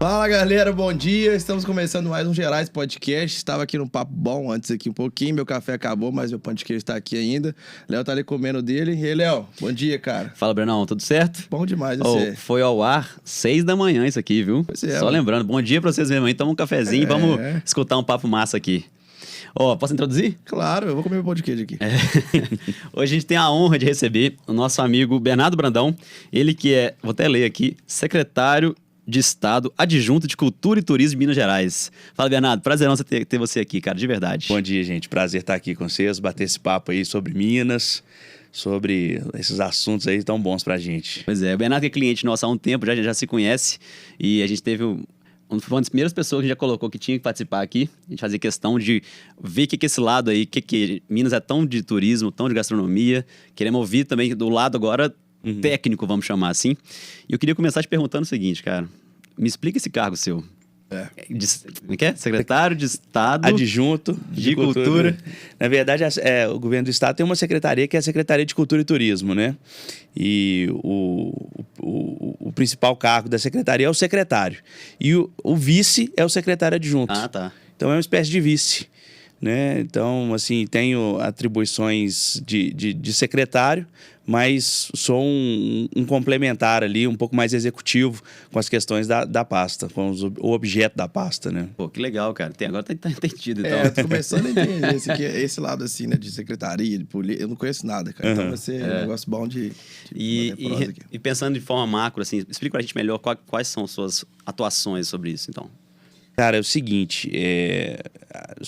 Fala galera, bom dia, estamos começando mais um Gerais Podcast. Estava aqui no papo bom antes aqui um pouquinho, meu café acabou, mas meu pão de queijo está aqui ainda. Léo tá ali comendo dele. E aí, Léo, bom dia, cara. Fala, Brenão, tudo certo? Bom demais você. Foi ao ar 6 da manhã isso aqui, viu? Pois é, Só mano. lembrando, bom dia pra vocês mesmo aí, toma um cafezinho e vamos escutar um papo massa aqui. Posso introduzir? Claro, eu vou comer meu pão de queijo aqui. Hoje a gente tem a honra de receber o nosso amigo Bernardo Brandão, ele que é, vou até ler aqui, secretário de Estado adjunto de Cultura e Turismo de Minas Gerais. Fala, Bernardo, prazerão ter você aqui, cara, de verdade. Bom dia, gente. Prazer estar aqui com vocês, bater esse papo aí sobre Minas, sobre esses assuntos aí tão bons pra gente. Pois é, o Bernardo que é cliente nosso há um tempo, já se conhece, e a gente teve foi uma das primeiras pessoas que a gente já colocou que tinha que participar aqui. A gente fazia questão de ver que esse lado aí, que Minas é tão de turismo, tão de gastronomia. Queremos ouvir também do lado agora técnico, vamos chamar assim. E eu queria começar te perguntando o seguinte, cara. Me explica esse cargo seu. Como é que é? Secretário de Estado... Adjunto de Cultura. Na verdade, o governo do Estado tem uma secretaria que é a Secretaria de Cultura e Turismo, né? E o principal cargo da secretaria é o secretário. E o vice é o secretário adjunto. Ah, tá. Então, é uma espécie de vice, né? Então, assim, tenho atribuições de secretário, mas sou um complementar ali, um pouco mais executivo com as questões da pasta, com o objeto da pasta, né? Pô, que legal, cara. Agora tá entendido, então. Eu tô começando a entender esse lado assim, né, de secretaria, de polícia. Eu não conheço nada, cara. Então vai ser um negócio bom de E pensando de forma macro, assim, explica pra gente melhor quais são as suas atuações sobre isso, então. Cara, é o seguinte,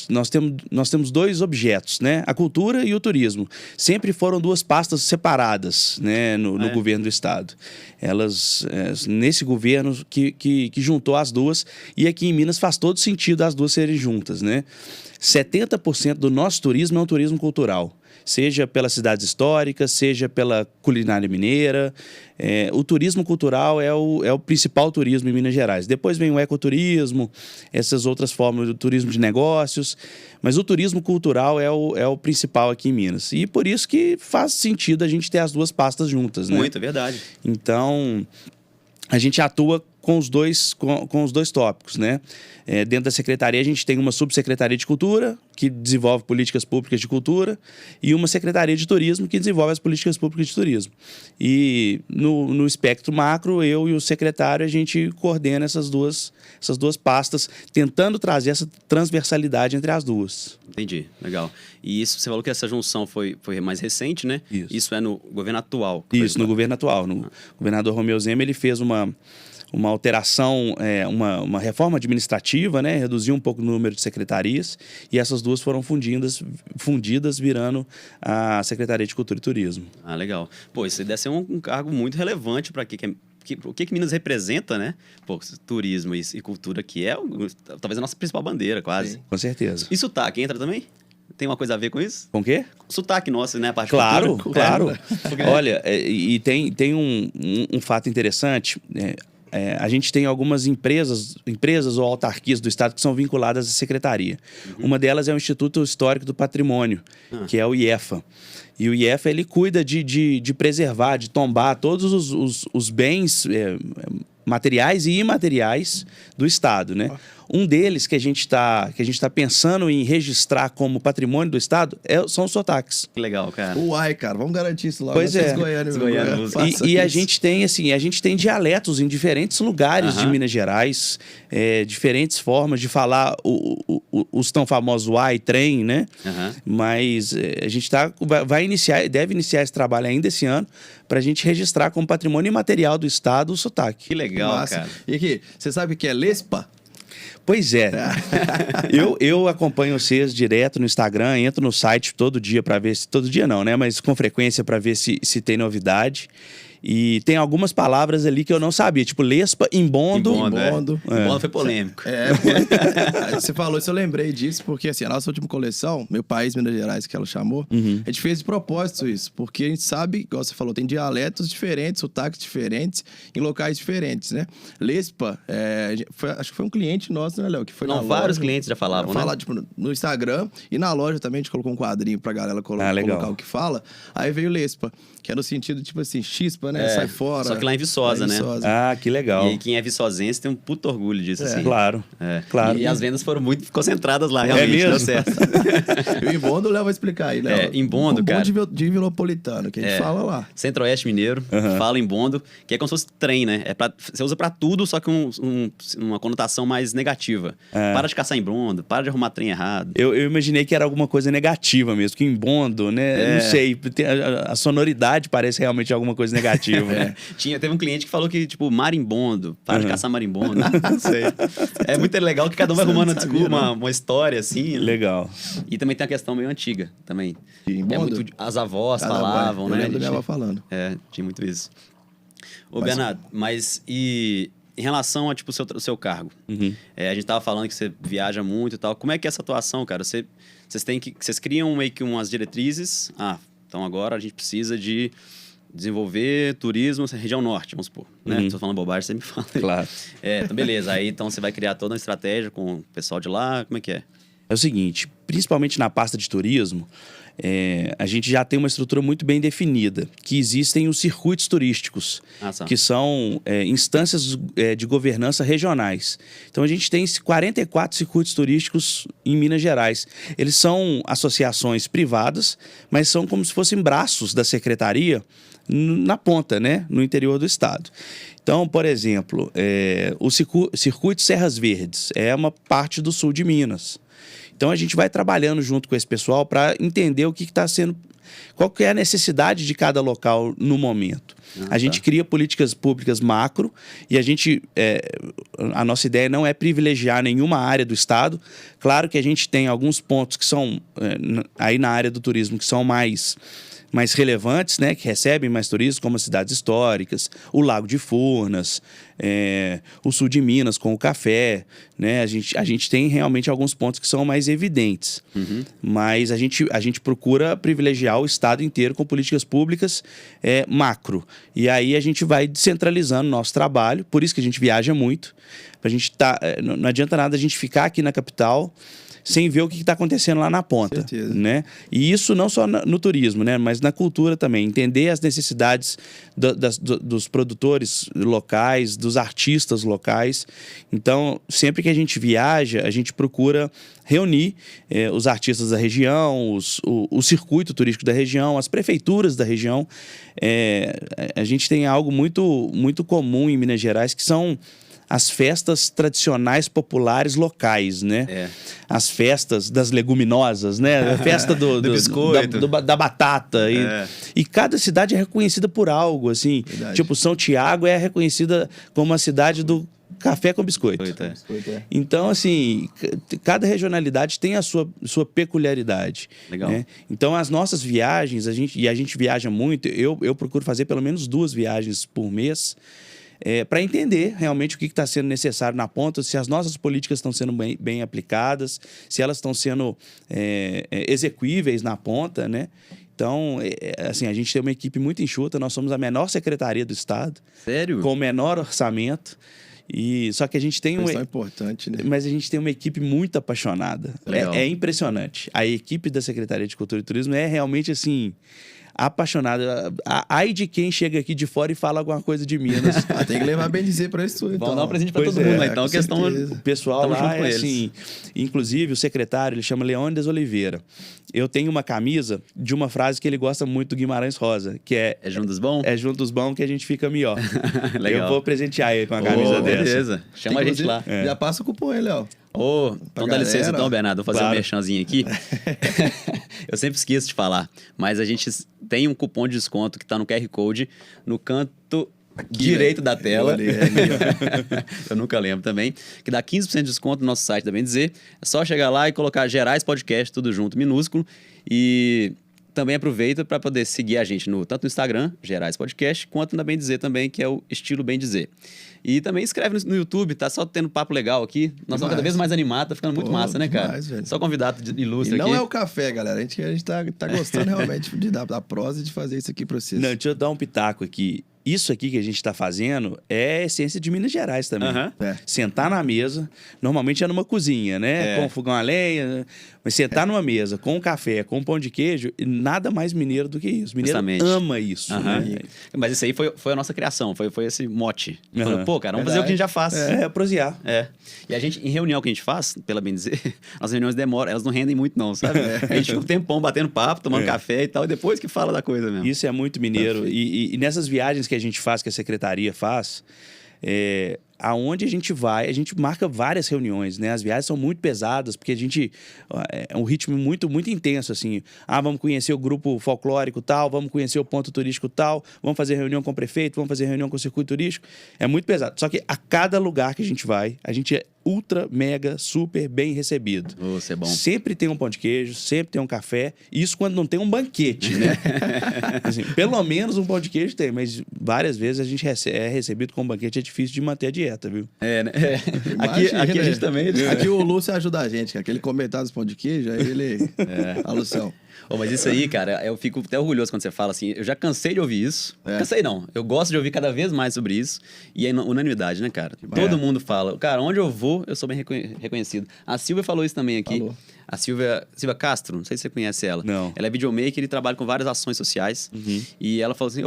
nós temos dois objetos, né? A cultura e o turismo. Sempre foram duas pastas separadas, né? No governo do Estado. Elas, nesse governo que juntou as duas, e aqui em Minas faz todo sentido as duas serem juntas, né? 70% do nosso turismo é um turismo cultural. Seja pelas cidades históricas, seja pela culinária mineira. O turismo cultural é o principal turismo em Minas Gerais. Depois vem o ecoturismo, essas outras formas do turismo de negócios. Mas o turismo cultural é o principal aqui em Minas. E por isso que faz sentido a gente ter as duas pastas juntas, né? Muito, é verdade. Então, a gente atua com os dois tópicos, né? Dentro da secretaria, a gente tem uma subsecretaria de cultura, que desenvolve políticas públicas de cultura, e uma secretaria de turismo, que desenvolve as políticas públicas de turismo. E no espectro macro, eu e o secretário, a gente coordena essas duas pastas, tentando trazer essa transversalidade entre as duas. Entendi, legal. E isso, você falou que essa junção foi mais recente, né? Isso é no governo atual. Isso, no governo atual. O governador Romeu Zema, ele fez uma alteração, uma reforma administrativa, né? Reduziu um pouco o número de secretarias, e essas duas foram fundidas virando a Secretaria de Cultura e Turismo. Ah, legal. Pô, isso deve ser um cargo muito relevante para o que Minas representa, né? Pô, turismo e cultura, que é talvez a nossa principal bandeira, quase. Sim, com certeza. E sotaque entra também? Tem uma coisa a ver com isso? Com o quê? Sotaque nosso, né? A parte Claro, cultura. claro. Olha, e tem um fato interessante. A gente tem algumas empresas ou autarquias do Estado que são vinculadas à secretaria. Uma delas é o Instituto Histórico do Patrimônio, que é o IEFA. E o IEFA, ele cuida de preservar, de tombar todos os bens materiais e imateriais do Estado, né? Um deles que a gente tá pensando em registrar como patrimônio do Estado são os sotaques. Que legal, cara. Uai, cara, vamos garantir isso logo. Pois é. E a gente tem dialetos em diferentes lugares de Minas Gerais, diferentes formas de falar os tão famosos uai, trem, né? Mas a gente deve iniciar esse trabalho ainda esse ano para a gente registrar como patrimônio imaterial do Estado o sotaque. Que legal, massa, cara. E aqui, você sabe o que é lespa? Pois é. Eu acompanho vocês direto no Instagram, entro no site todo dia para ver se... Todo dia não, né? Mas com frequência para ver se tem novidade. E tem algumas palavras ali que eu não sabia, tipo lespa, imbondo. Imbondo foi polêmico. Você falou isso, eu lembrei disso, porque assim, a nossa última coleção, Meu País, Minas Gerais, que ela chamou, a gente fez de propósito isso, porque a gente sabe, igual você falou, tem dialetos diferentes, sotaques diferentes, em locais diferentes, né? Lespa, acho que foi um cliente nosso, né, Léo? Que foi vários clientes já falavam, né? Tipo, no Instagram e na loja também, a gente colocou um quadrinho pra galera colocar o que fala. Aí veio Lespa, que é no sentido, tipo assim, chispa, né? Sai fora. Só que lá em Viçosa, né? Ah, que legal. E aí quem é viçosense tem um puto orgulho disso, assim. Claro, claro. E as vendas foram muito concentradas lá, realmente. mesmo? Deu certo. E o Imbondo, o Léo vai explicar aí, Léo. Imbondo, cara. De Vilopolitano, que a gente fala lá. Centro-Oeste Mineiro, fala Imbondo, que é como se fosse trem, né? Você usa pra tudo, só que uma conotação mais negativa. Para de caçar Imbondo, para de arrumar trem errado. Eu imaginei que era alguma coisa negativa mesmo, que Imbondo, né? Não sei, a sonoridade parece realmente alguma coisa negativa. Teve um cliente que falou que, tipo, marimbondo, para de caçar marimbondo. Não sei. É muito legal que cada um vai arrumando uma história, assim. Legal. E também tem a questão meio antiga, também. Imbondo? As avós falavam, né? Eu lembro da minha avó falando. Tinha muito isso. Ô, Bernardo, mas e em relação a, tipo, o seu cargo? A gente tava falando que você viaja muito e tal. Como é que é essa atuação, cara? Vocês criam meio que umas diretrizes. Então agora a gente precisa de desenvolver turismo na região norte, vamos supor. Né? Tô falando bobagem, você me fala. Claro. Então beleza. Aí então você vai criar toda uma estratégia com o pessoal de lá. Como é que é? É o seguinte, principalmente na pasta de turismo, a gente já tem uma estrutura muito bem definida, que existem os circuitos turísticos, que são instâncias de governança regionais. Então, a gente tem 44 circuitos turísticos em Minas Gerais. Eles são associações privadas, mas são como se fossem braços da secretaria na ponta, né? No interior do estado. Então, por exemplo, o Circuito Serras Verdes é uma parte do sul de Minas. Então, a gente vai trabalhando junto com esse pessoal para entender o que está sendo... Qual que é a necessidade de cada local no momento. A gente cria políticas públicas macro e a nossa ideia não é privilegiar nenhuma área do estado. Claro que a gente tem alguns pontos que são, aí na área do turismo, que são mais relevantes, né, que recebem mais turistas, como as cidades históricas, o Lago de Furnas, o sul de Minas com o café, né? A gente tem realmente alguns pontos que são mais evidentes, mas a gente procura privilegiar o estado inteiro com políticas públicas macro. E aí a gente vai descentralizando o nosso trabalho, por isso que a gente viaja muito. Não adianta nada a gente ficar aqui na capital sem ver o que está acontecendo lá na ponta. Certeza. Né? E isso não só no turismo, né? Mas na cultura também. Entender as necessidades dos produtores locais, dos artistas locais. Então, sempre que a gente viaja, a gente procura reunir os artistas da região, o circuito turístico da região, as prefeituras da região. A gente tem algo muito, muito comum em Minas Gerais, que são as festas tradicionais populares locais, né? As festas das leguminosas, né? A festa do biscoito, da batata. E cada cidade é reconhecida por algo, assim. Verdade. Tipo, São Tiago é reconhecida como a cidade do café com biscoito. Então, assim, cada regionalidade tem a sua peculiaridade. Legal. Né? Então, as nossas viagens, a gente viaja muito, eu procuro fazer pelo menos 2 viagens por mês, para entender realmente o que está sendo necessário na ponta, se as nossas políticas estão sendo bem aplicadas, se elas estão sendo execuíveis na ponta, né? Então, assim, a gente tem uma equipe muito enxuta, nós somos a menor secretaria do estado. Sério? Com o menor orçamento. Só que a gente tem importante, né? Mas a gente tem uma equipe muito apaixonada. É impressionante. A equipe da Secretaria de Cultura e Turismo é realmente, assim, apaixonada. Ai de quem chega aqui de fora e fala alguma coisa de Minas. Tem que levar bem dizer para isso. Vamos dar um presente para todo mundo, né? Então, a questão... O pessoal lá é assim... Inclusive, o secretário, ele chama Leônidas Oliveira. Eu tenho uma camisa de uma frase que ele gosta muito do Guimarães Rosa, que é... É juntos bom? É juntos bom que a gente fica melhor. Legal. Eu vou presentear ele com a camisa dessa. Beleza. Chama a gente lá. Já passa o cupom aí, Léo. Então dá licença então, Bernardo, vou fazer um merchanzinho aqui. Eu sempre esqueço de falar, mas a gente tem um cupom de desconto que está no QR Code no canto direito da tela. Eu nunca lembro também. Que dá 15% de desconto no nosso site da Bem Dizer. É só chegar lá e colocar Gerais Podcast, tudo junto, minúsculo. E também aproveita para poder seguir a gente tanto no Instagram, Gerais Podcast, quanto na Bem Dizer também, que é o estilo Bem Dizer. E também escreve no YouTube, tá só tendo papo legal aqui. Nós estamos cada vez mais animados, tá ficando muito massa, né, cara? Velho. Só convidado ilustre aqui. Não é o café, galera. A gente tá gostando realmente da prosa e de fazer isso aqui pra vocês. Não, deixa eu dar um pitaco aqui. isso aqui que a gente está fazendo é a essência de Minas Gerais também. É. Sentar na mesa, normalmente é numa cozinha, né? Com fogão a lenha, mas sentar numa mesa com um café, com um pão de queijo, nada mais mineiro do que isso. Mineiro ama isso. Né? Mas isso aí foi a nossa criação, foi esse mote. Falou, pô, cara, vamos fazer o que a gente já faz. Prosear. E a gente, em reunião que a gente faz, pela bem dizer, as reuniões demoram, elas não rendem muito não, sabe? A gente fica um tempão batendo papo, tomando café e tal, e depois que fala da coisa mesmo. Isso é muito mineiro. E nessas viagens que a gente faz, que a secretaria faz, aonde a gente vai, a gente marca várias reuniões, né? As viagens são muito pesadas, porque a gente... É um ritmo muito, muito intenso, assim. Vamos conhecer o grupo folclórico tal, vamos conhecer o ponto turístico tal, vamos fazer reunião com o prefeito, vamos fazer reunião com o circuito turístico. É muito pesado. Só que a cada lugar que a gente vai, a gente é ultra, mega, super bem recebido. Isso é bom. Sempre tem um pão de queijo, sempre tem um café. Isso quando não tem um banquete, né? Assim, pelo menos um pão de queijo tem, mas várias vezes a gente é recebido com um banquete, é difícil de manter a dieta, viu? Né? Aqui a gente também... Aqui o Lúcio ajuda a gente, aquele comentário dos pão de queijo, aí ele... A Lucião. Mas isso aí, cara, eu fico até orgulhoso quando você fala assim. Eu já cansei de ouvir isso. Cansei não. Eu gosto de ouvir cada vez mais sobre isso. E é unanimidade, né, cara? Todo mundo fala. Cara, onde eu vou, eu sou bem reconhecido. A Silvia falou isso também aqui. Falou. A Silvia Castro, não sei se você conhece ela. Não. Ela é videomaker e trabalha com várias ações sociais. E ela falou assim,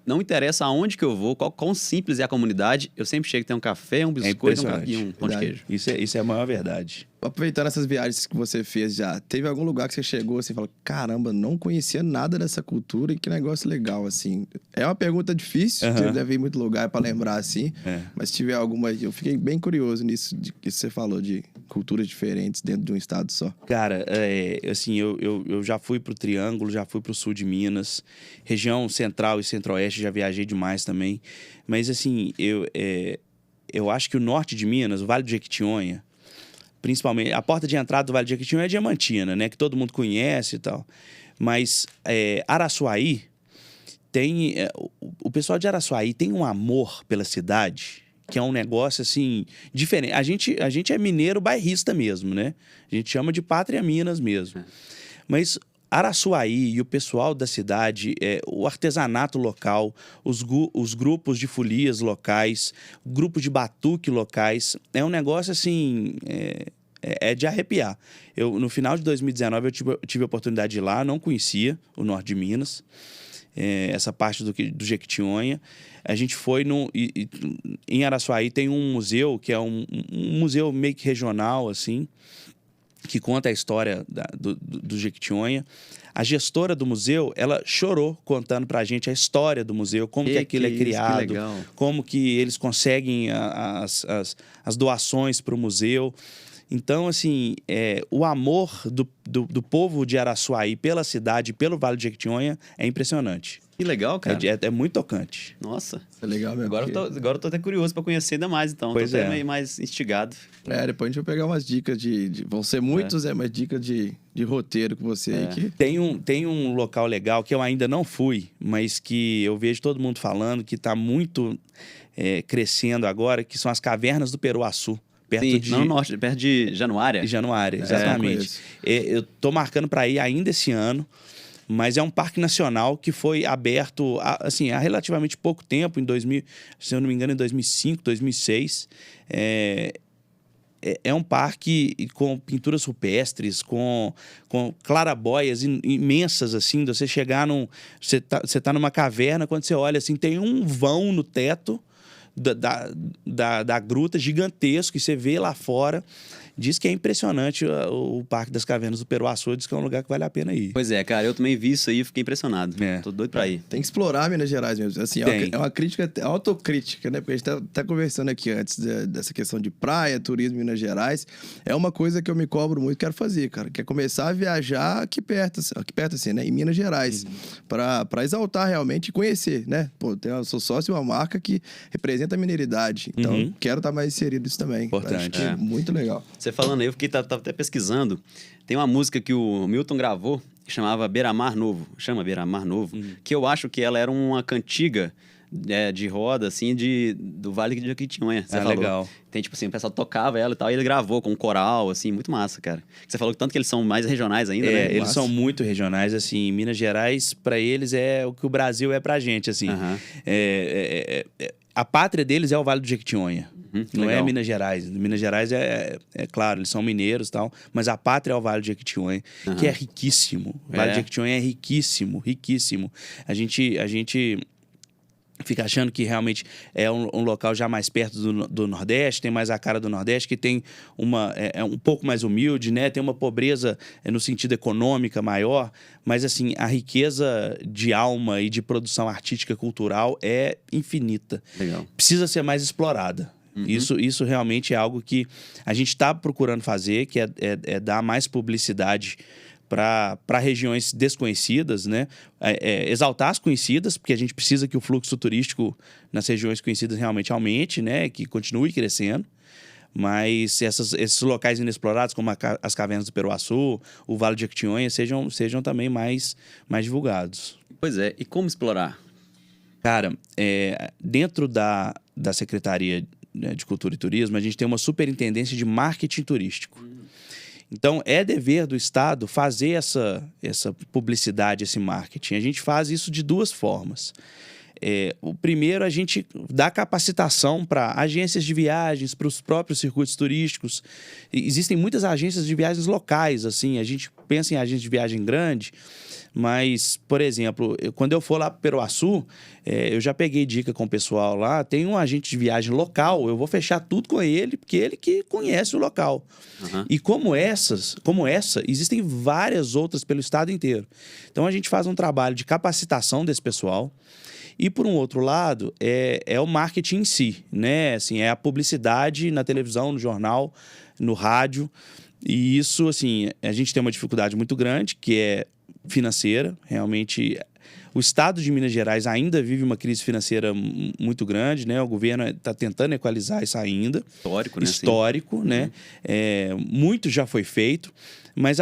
não interessa aonde que eu vou, quão simples é a comunidade, eu sempre chego e tem um café, um biscoito e um pão de queijo. Isso é a maior verdade. Aproveitando essas viagens que você fez já, teve algum lugar que você chegou assim e falou, caramba, não conhecia nada dessa cultura e que negócio legal, assim. É uma pergunta difícil, você deve ir em muito lugar para lembrar, assim, mas se tiver alguma... Eu fiquei bem curioso nisso que você falou, de culturas diferentes dentro de um estado só. Cara, assim, eu já fui pro Triângulo, já fui pro sul de Minas, região central e centro-oeste, já viajei demais também, mas assim, eu acho que o norte de Minas, o Vale do Jequitinhonha, principalmente, a porta de entrada do Vale do Jequitinhonha é Diamantina, né? Que todo mundo conhece e tal. Mas Araçuaí tem... o pessoal de Araçuaí tem um amor pela cidade, que é um negócio, assim, diferente. A gente é mineiro bairrista mesmo, né? A gente chama de Pátria Minas mesmo. Mas Araçuaí e o pessoal da cidade, o artesanato local, os grupos de folias locais, grupos de batuque locais, é um negócio assim, é de arrepiar. No final de 2019 eu tive a oportunidade de ir lá, não conhecia o norte de Minas, essa parte do Jequitinhonha. A gente foi em Araçuaí tem um museu, que é um museu meio que regional, assim, que conta a história do Jequitinhonha. A gestora do museu, ela chorou contando pra gente a história do museu, como que aquilo é criado, como que eles conseguem as doações para o museu. Então, assim, o amor do povo de Araçuaí pela cidade, pelo Vale do Jequitinhonha, é impressionante. Que legal, cara. É muito tocante. Nossa. É legal mesmo. Agora eu tô até curioso pra conhecer ainda mais, então. Pois tô até meio mais instigado. Depois a gente vai pegar umas dicas vão ser muitos, mas dicas de roteiro com você aí. Que... Tem um local legal que eu ainda não fui, mas que eu vejo todo mundo falando, que tá muito crescendo agora, que são as Cavernas do Peruaçu. No norte, perto de Januária. Januária, exatamente. Eu tô marcando para ir ainda esse ano, mas é um parque nacional que foi aberto há relativamente pouco tempo, se eu não me engano, em 2005, 2006. É um parque com pinturas rupestres, com clarabóias imensas, assim, de você chegar Você tá numa caverna, quando você olha, assim, tem um vão no teto da gruta gigantesco, que você vê lá fora. Diz que é impressionante o Parque das Cavernas do Peruaçu, diz que é um lugar que vale a pena ir. Pois é, cara, eu também vi isso aí e fiquei impressionado. Tô doido pra ir. Tem que explorar Minas Gerais mesmo. Assim, é uma crítica, autocrítica, né? Porque a gente tá conversando aqui antes dessa questão de praia, turismo em Minas Gerais. É uma coisa que eu me cobro muito, quero fazer, cara. Que é começar a viajar aqui perto assim, né? Em Minas Gerais. Pra exaltar realmente e conhecer, né? Pô, eu sou sócio de uma marca que representa a mineiridade. Então, quero estar mais inserido nisso também. Importante. Acho que é muito legal. Você falando aí, eu tava até pesquisando. Tem uma música que o Milton gravou, que chamava Beira-Mar Novo. Chama Beira-Mar Novo. Que eu acho que ela era uma cantiga de roda, assim, do Vale de Jequitinhonha. Você falou. Legal. Tem, tipo assim, o pessoal tocava ela e tal, e ele gravou com um coral, assim, muito massa, cara. Você falou tanto que eles são mais regionais ainda, né? Eles Massa. são muito regionais, assim, Minas Gerais, para eles, é o que o Brasil é pra gente, assim. A pátria deles é o Vale do Jequitinhonha, não legal. é Minas Gerais. Minas Gerais é claro, eles são mineiros e tal, mas a pátria é o Vale do Jequitinhonha, que é riquíssimo. O Vale do Jequitinhonha é riquíssimo, riquíssimo. A gente fica achando que realmente é um local já mais perto do Nordeste, tem mais a cara do Nordeste, que tem um pouco mais humilde, né? Tem uma pobreza no sentido econômica maior, mas assim, a riqueza de alma e de produção artística cultural é infinita. Legal. Precisa ser mais explorada. Isso realmente é algo que a gente está procurando fazer, que é dar mais publicidade para regiões desconhecidas, né? Exaltar as conhecidas, porque a gente precisa que o fluxo turístico nas regiões conhecidas realmente aumente, né? Que continue crescendo. Mas esses locais inexplorados, como as cavernas do Peruaçu, o Vale de Jequitinhonha, sejam também mais divulgados. Pois é, e como explorar? Cara, dentro da Secretaria de Cultura e Turismo, a gente tem uma superintendência de marketing turístico. Então, é dever do Estado fazer essa publicidade, esse marketing. A gente faz isso de duas formas. O primeiro, a gente dá capacitação para agências de viagens, para os próprios circuitos turísticos. Existem muitas agências de viagens locais, assim. A gente pensa em agência de viagem grande, mas, por exemplo, quando eu for lá para o Peruaçu, eu já peguei dica com o pessoal lá, tem um agente de viagem local, eu vou fechar tudo com ele, porque ele que conhece o local. E como essa, existem várias outras pelo estado inteiro. Então, a gente faz um trabalho de capacitação desse pessoal. E, por um outro lado, é o marketing em si, né? Assim, é a publicidade na televisão, no jornal, no rádio. E isso, assim, a gente tem uma dificuldade muito grande, que é financeira. Realmente, o estado de Minas Gerais ainda vive uma crise financeira muito grande, né? O governo está tentando equalizar isso ainda. Histórico, né? Histórico, né? Muito já foi feito, mas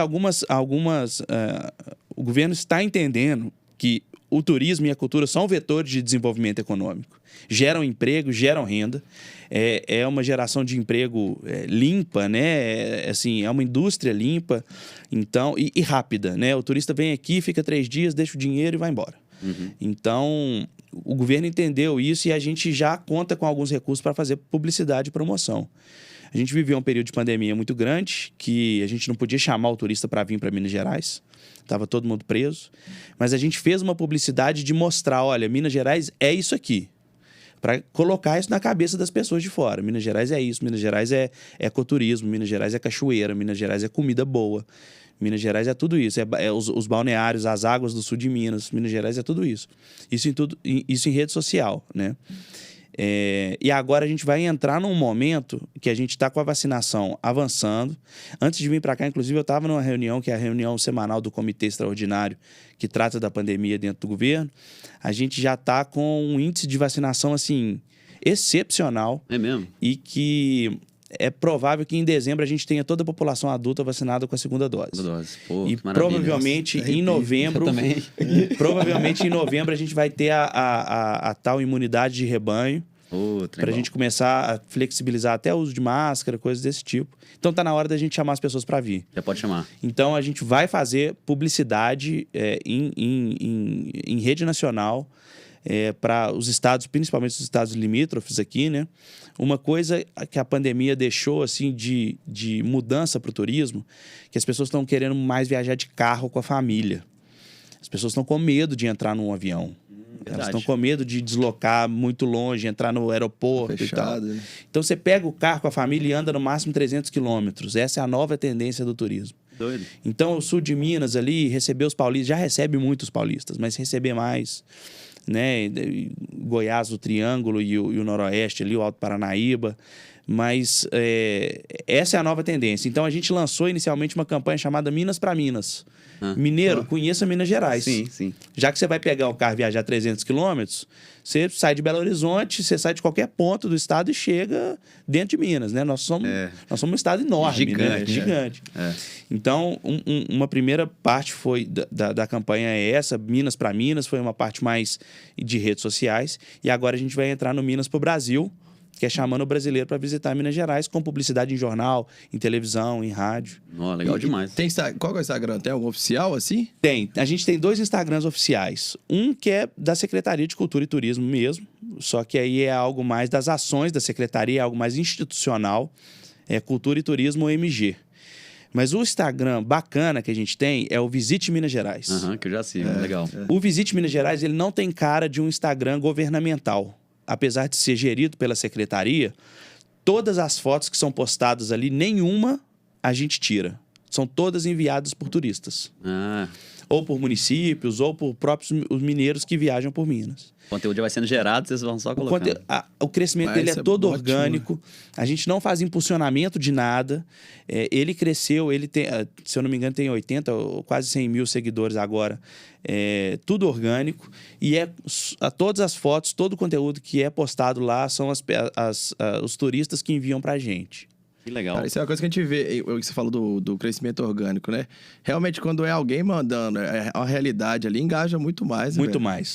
o governo está entendendo que o turismo e a cultura são vetores de desenvolvimento econômico. Geram emprego, geram renda. É uma geração de emprego limpa, né? É uma indústria limpa, então, e rápida, né? O turista vem aqui, fica 3 dias, deixa o dinheiro e vai embora. Então, o governo entendeu isso e a gente já conta com alguns recursos para fazer publicidade e promoção. A gente viveu um período de pandemia muito grande, que a gente não podia chamar o turista para vir para Minas Gerais. Estava todo mundo preso. Mas a gente fez uma publicidade de mostrar, olha, Minas Gerais é isso aqui. Para colocar isso na cabeça das pessoas de fora. Minas Gerais é isso, Minas Gerais é ecoturismo, Minas Gerais é cachoeira, Minas Gerais é comida boa. Minas Gerais é tudo isso. Os balneários, as águas do sul de Minas. Minas Gerais é tudo isso. Isso em rede social, né? E agora a gente vai entrar num momento que a gente está com a vacinação avançando. Antes de vir para cá, inclusive, eu estava numa reunião, que é a reunião semanal do Comitê Extraordinário, que trata da pandemia dentro do governo. A gente já está com um índice de vacinação, assim, excepcional. É mesmo? E que é provável que em dezembro a gente tenha toda a população adulta vacinada com a segunda dose. Pô, E maravilha. provavelmente em novembro... também. Provavelmente em novembro a gente vai ter a tal imunidade de rebanho. Para a gente começar a flexibilizar até o uso de máscara, coisas desse tipo. Então tá na hora da gente chamar as pessoas para vir. Já pode chamar. Então a gente vai fazer publicidade em rede nacional para os estados, principalmente os estados limítrofes aqui, né? Uma coisa que a pandemia deixou assim de mudança para o turismo, que as pessoas estão querendo mais viajar de carro com a família. As pessoas estão com medo de entrar num avião. Elas estão com medo de deslocar muito longe, entrar no aeroporto Fechado, e tal. né? Então, você pega o carro com a família e anda no máximo 300 quilômetros. Essa é a nova tendência do turismo. Doido. Então, o sul de Minas ali, receber os paulistas, já recebe muitos paulistas, mas receber mais, né? Goiás, o Triângulo e o Noroeste ali, o Alto Paranaíba. Mas essa é a nova tendência. Então, a gente lançou inicialmente uma campanha chamada Minas para Minas. Mineiro, conheça Minas Gerais. Sim. Já que você vai pegar um carro e viajar 300 quilômetros, você sai de Belo Horizonte, você sai de qualquer ponto do estado e chega dentro de Minas, né? Nós somos um estado enorme, gigante, né? Gigante. Então, uma primeira parte foi da campanha é essa, Minas para Minas, foi uma parte mais de redes sociais. E agora a gente vai entrar no Minas para o Brasil, que é chamando o brasileiro para visitar Minas Gerais, com publicidade em jornal, em televisão, em rádio. Legal demais. Qual que é o Instagram? Tem algum oficial assim? Tem. A gente tem 2 Instagrams oficiais. Um que é da Secretaria de Cultura e Turismo mesmo, só que aí é algo mais das ações da Secretaria, é algo mais institucional, é Cultura e Turismo MG. Mas o Instagram bacana que a gente tem é o Visite Minas Gerais. Que eu já sigo, legal. O Visite Minas Gerais, ele não tem cara de um Instagram governamental. Apesar de ser gerido pela secretaria, todas as fotos que são postadas ali, nenhuma a gente tira. São todas enviadas por turistas. Ou por municípios, ou por próprios os mineiros que viajam por Minas. O conteúdo já vai sendo gerado, vocês vão só colocando. O crescimento dele é todo orgânico. A gente não faz impulsionamento de nada. Ele cresceu, ele tem, se eu não me engano, tem 80 ou quase 100 mil seguidores agora. Tudo orgânico. E todas as fotos, todo o conteúdo que é postado lá são os turistas que enviam pra gente. Que legal. Cara, isso é uma coisa que a gente vê, você falou do crescimento orgânico, né? Realmente, quando é alguém mandando, é uma realidade ali, engaja muito mais. Né,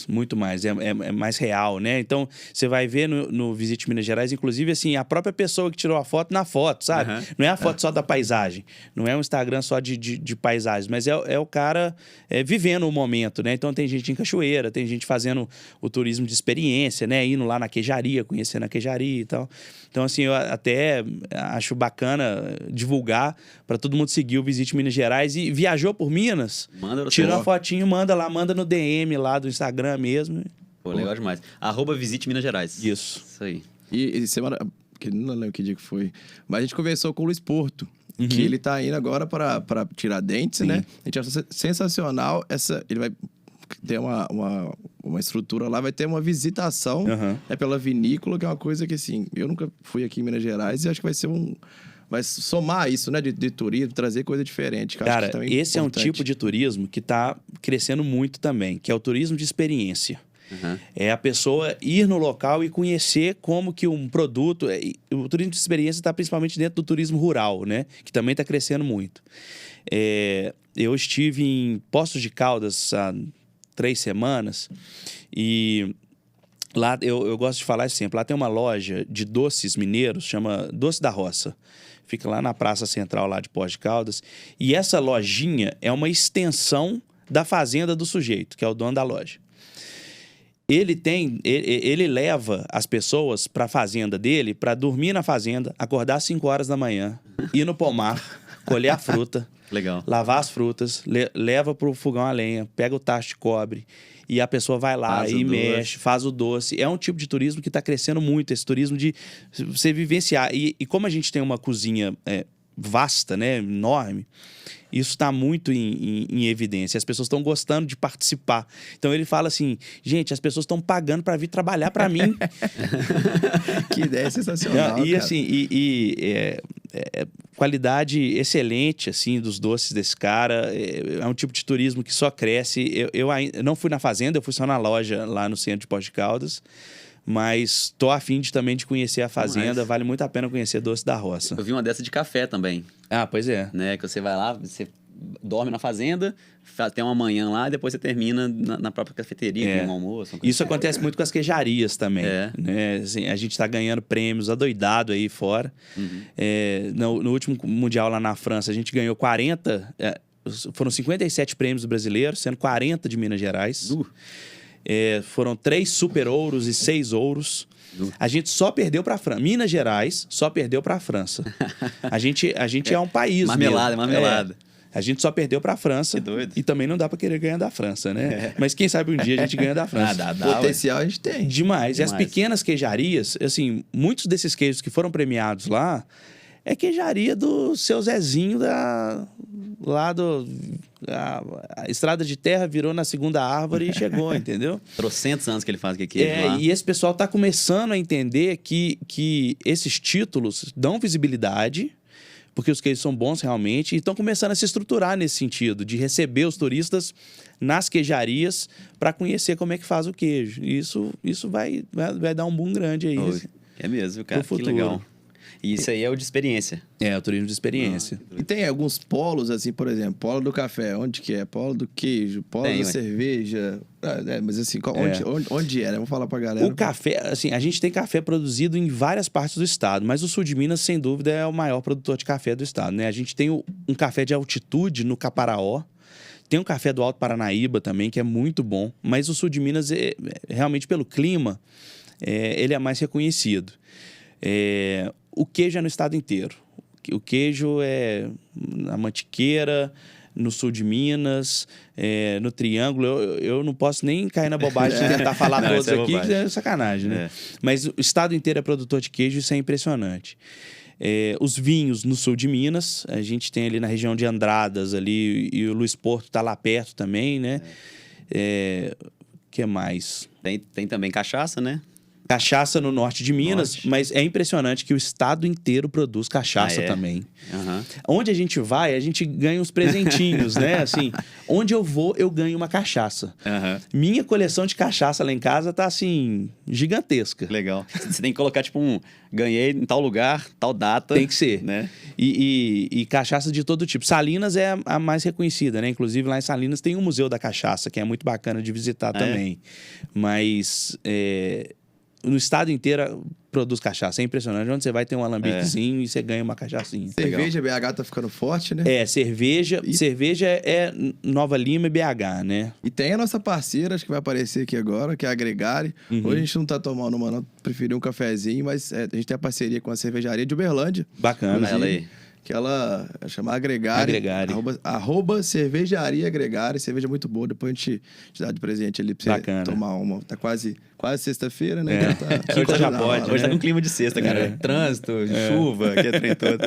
muito mais. É mais real, né? Então, você vai ver no Visite Minas Gerais, inclusive, assim, a própria pessoa que tirou a foto na foto, sabe? Não é a foto só da paisagem. Não é um Instagram só de paisagens, mas é o cara vivendo o momento, né? Então, tem gente em cachoeira, tem gente fazendo o turismo de experiência, né? Indo lá na queijaria, conhecendo a queijaria e tal. Então, assim, eu até acho bacana divulgar para todo mundo seguir o Visite Minas Gerais. E viajou por Minas, tira uma fotinho, manda no DM lá do Instagram mesmo. Legal demais. @Visite Minas Gerais. Isso aí. E semana, que não lembro que dia que foi, mas a gente conversou com o Luiz Porto, que ele tá indo agora para Tiradentes, né? A gente acha sensacional ele vai ter uma estrutura lá, vai ter uma visitação pela vinícola, que é uma coisa que, assim, eu nunca fui aqui em Minas Gerais e acho que vai somar isso, né, de turismo, trazer coisa diferente. Cara, esse é um tipo de turismo que está crescendo muito também, que é o turismo de experiência. É a pessoa ir no local e conhecer como que um produto... O turismo de experiência está principalmente dentro do turismo rural, né? Que também está crescendo muito. Eu estive em Poços de Caldas há 3 semanas e lá eu gosto de falar sempre, lá tem uma loja de doces mineiros, chama Doce da Roça. Fica lá na Praça Central lá de Poços de Caldas. E essa lojinha é uma extensão da fazenda do sujeito, que é o dono da loja. Ele leva as pessoas para a fazenda dele para dormir na fazenda, acordar às 5 horas da manhã, ir no pomar, colher a fruta, lavar as frutas, leva para o fogão a lenha, pega o tacho de cobre e a pessoa vai lá e mexe, faz o doce. É um tipo de turismo que está crescendo muito, esse turismo de você vivenciar. E como a gente tem uma cozinha vasta, né, enorme, isso está muito em evidência. As pessoas estão gostando de participar. Então ele fala assim, gente, as pessoas estão pagando para vir trabalhar para mim. Que ideia sensacional, e assim, qualidade excelente assim dos doces desse cara. É um tipo de turismo que só cresce. Eu não fui na fazenda, eu fui só na loja lá no centro de Poços de Caldas. Mas tô a fim também de conhecer a fazenda. Vale muito a pena conhecer Doce da Roça. Eu vi uma dessa de café também. Pois é. Né? Que você vai lá, você dorme na fazenda, tem uma manhã lá, e depois você termina na própria cafeteria, com um almoço. Isso acontece muito com as queijarias também. Né? Assim, a gente tá ganhando prêmios adoidado aí fora. No último Mundial lá na França, a gente ganhou 40... foram 57 prêmios brasileiros, sendo 40 de Minas Gerais. Foram 3 super ouros e 6 ouros. A gente só perdeu para a França. Minas Gerais só perdeu para a França. A gente é um país marmelada. A gente só perdeu para a França. Que doido. E também não dá para querer ganhar da França, né? Mas quem sabe um dia a gente ganha da França. Potencial a gente tem. Demais. E as pequenas queijarias, assim, muitos desses queijos que foram premiados lá é queijaria do seu Zezinho lá do A estrada de terra virou na segunda árvore e chegou, entendeu? Trocentos anos que ele faz que é queijo lá. E esse pessoal tá começando a entender que esses títulos dão visibilidade, porque os queijos são bons realmente, e estão começando a se estruturar nesse sentido, de receber os turistas nas queijarias para conhecer como é que faz o queijo. E isso vai dar um boom grande aí. É mesmo, cara. Pro Que futuro. legal. E isso aí é o de experiência. É, o turismo de experiência. E tem alguns polos, assim, por exemplo, polo do café, onde que é? Polo do queijo, polo da cerveja. Mas assim, onde é? Vamos falar pra galera. O café, assim, a gente tem café produzido em várias partes do estado, mas o sul de Minas, sem dúvida, é o maior produtor de café do estado, né? A gente tem um café de altitude no Caparaó, tem um café do Alto Paranaíba também, que é muito bom, mas o sul de Minas, realmente pelo clima, ele é mais reconhecido. O queijo é no estado inteiro. O queijo é na Mantiqueira, no sul de Minas, no Triângulo. Eu não posso nem cair na bobagem de tentar falar Não, todos isso é aqui, bobagem. que é sacanagem, né? Mas o estado inteiro é produtor de queijo, isso é impressionante. Os vinhos no sul de Minas, a gente tem ali na região de Andradas, ali, e o Luiz Porto está lá perto também, né? Que mais? Tem também cachaça, né? Cachaça no norte de Minas, mas é impressionante que o estado inteiro produz cachaça também. Uhum. Onde a gente vai, a gente ganha uns presentinhos, né? Assim, onde eu vou, eu ganho uma cachaça. Uhum. Minha coleção de cachaça lá em casa tá, assim, gigantesca. Legal. Você tem que colocar, tipo, ganhei em tal lugar, tal data. Tem que ser. Né? E cachaça de todo tipo. Salinas é a mais reconhecida, né? Inclusive, lá em Salinas tem um Museu da Cachaça, que é muito bacana de visitar também. Mas... no estado inteiro produz cachaça. É impressionante. Onde você vai ter um alambiquezinho e você ganha uma cachaçinha. Cerveja BH tá ficando forte, né? Cerveja é Nova Lima e BH, né? E tem a nossa parceira, acho que vai aparecer aqui agora, que é a Gregari. Hoje a gente não tá tomando uma, não, preferiu um cafezinho, mas a gente tem a parceria com a cervejaria de Uberlândia. Bacana. Ela aí. Que ela chama Agregari. Arroba cervejaria Agregari. Cerveja muito boa. Depois a gente te dá de presente ali pra você tomar uma. Tá quase sexta-feira, né? Hoje já pode. Hoje tá com clima de sexta, cara. Trânsito, chuva, que é trem todo.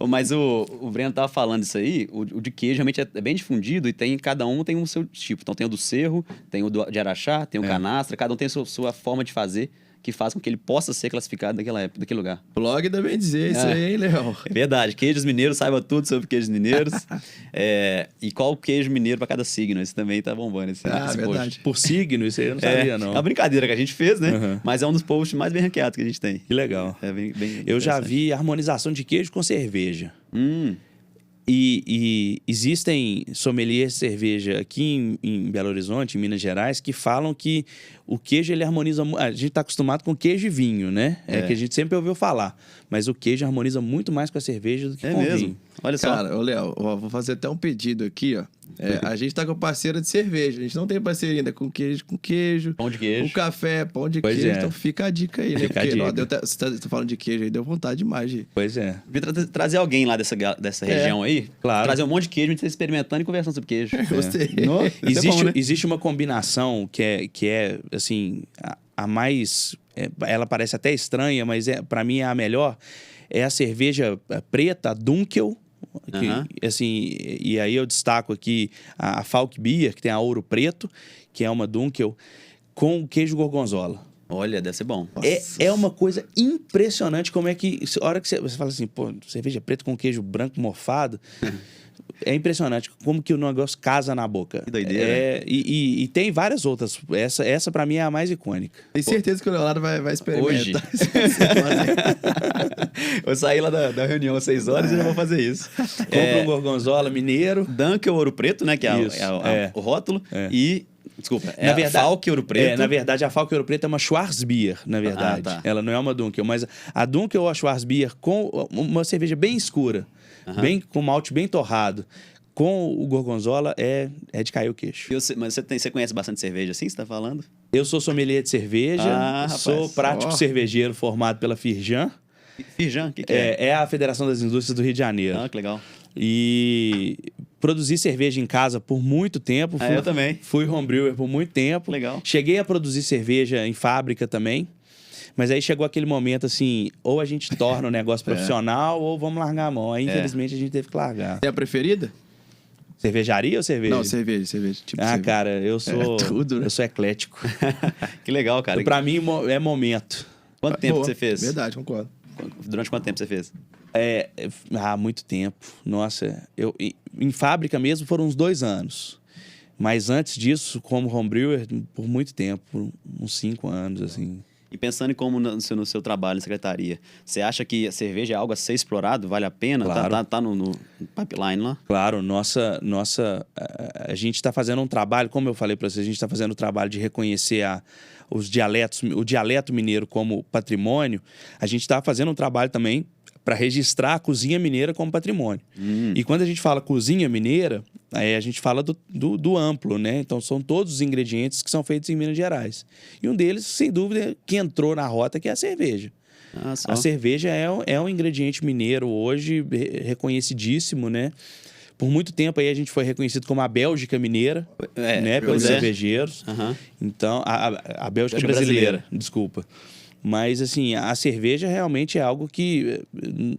Mas o Breno tava falando isso aí. O de queijo realmente é bem difundido e cada um tem um seu tipo. Então tem o do Cerro, tem o de Araxá, tem o Canastra. Cada um tem a sua forma de fazer, que faz com que ele possa ser classificado daquele lugar. Blog dá bem dizer isso aí, hein, Léo? É verdade. Queijos mineiros, saiba tudo sobre queijos mineiros. E qual queijo mineiro para cada signo. Isso também tá bombando. Esse verdade. post. Por signo, isso aí eu não sabia, não. É uma brincadeira que a gente fez, né? Mas é um dos posts mais bem ranqueados que a gente tem. Que legal. Bem eu já vi harmonização de queijo com cerveja. E existem sommeliers de cerveja aqui em Belo Horizonte, em Minas Gerais, que falam que o queijo ele harmoniza... A gente está acostumado com queijo e vinho, né? É que a gente sempre ouviu falar. Mas o queijo harmoniza muito mais com a cerveja do que com o vinho. Olha só. Cara, Léo, vou fazer até um pedido aqui, ó. A gente tá com parceira de cerveja. A gente não tem parceria ainda com queijo. Pão de queijo. Com café, pão de queijo. Então fica a dica aí, né? Porque você tá falando de queijo aí, deu vontade demais de... Pois é. Devia trazer alguém lá dessa região aí. Claro. Trazer um monte de queijo, a gente tá experimentando e conversando sobre queijo. Gostei. Existe uma combinação que é assim, a mais... ela parece até estranha, mas para mim é a melhor. É a cerveja preta, a Dunkel. Assim, e aí eu destaco aqui a Falk Beer, que tem a Ouro Preto, que é uma Dunkel, com queijo gorgonzola. Olha, deve ser bom. É uma coisa impressionante como é que... A hora que você fala assim, pô, cerveja preta com queijo branco mofado... É impressionante como que o negócio casa na boca. Que doideira. E tem várias outras. Essa para mim é a mais icônica. Tenho certeza que o Leonardo vai experimentar. Hoje. Eu saí lá da reunião às 6 horas e já vou fazer isso. Compra um gorgonzola mineiro. Dunkel Ouro Preto, né? Que é o rótulo. E... Desculpa, a Falk Ouro Preto. Na verdade, a Falk Ouro Preto é uma Schwarzbier, na verdade. Ela não é uma Dunkel, mas a Dunkel ou a Schwarzbier com uma cerveja bem escura, com malte bem torrado, com o gorgonzola é de cair o queixo. Mas você conhece bastante cerveja assim, você tá falando? Eu sou sommelier de cerveja, sou prático cervejeiro formado pela Firjan. Firjan, o que é? É a Federação das Indústrias do Rio de Janeiro. Ah, que legal. E produzi cerveja em casa por muito tempo. Eu também. Fui homebrewer por muito tempo. Legal. Cheguei a produzir cerveja em fábrica também. Mas aí chegou aquele momento assim, ou a gente torna o negócio profissional ou vamos largar a mão. Aí, infelizmente, a gente teve que largar. Tem a preferida? Cervejaria ou cerveja? Não, cerveja. Tipo Ah, cerveja. cara, eu sou... tudo, né? Eu sou eclético. Que legal, cara. Pra mim, é momento. Quanto tempo Boa, que você fez? Verdade, concordo. Durante quanto tempo você fez? Muito tempo. Nossa, em fábrica mesmo foram uns 2 anos. Mas antes disso, como homebrewer, por muito tempo, por uns 5 anos, assim. E pensando em como no seu trabalho, na secretaria, você acha que a cerveja é algo a ser explorado? Vale a pena? Claro. Tá no pipeline lá? Claro, a gente está fazendo um trabalho, como eu falei para vocês, a gente está fazendo o trabalho de reconhecer o dialeto mineiro como patrimônio. A gente está fazendo um trabalho também para registrar a cozinha mineira como patrimônio. E quando a gente fala cozinha mineira, aí a gente fala do amplo, né? Então, são todos os ingredientes que são feitos em Minas Gerais. E um deles, sem dúvida, que entrou na rota, que é a cerveja. A cerveja é um ingrediente mineiro hoje, reconhecidíssimo, né? Por muito tempo aí a gente foi reconhecido como a Bélgica mineira, né? Pelos cervejeiros. Então, a Bélgica brasileira, desculpa. Mas, assim, a cerveja realmente é algo que,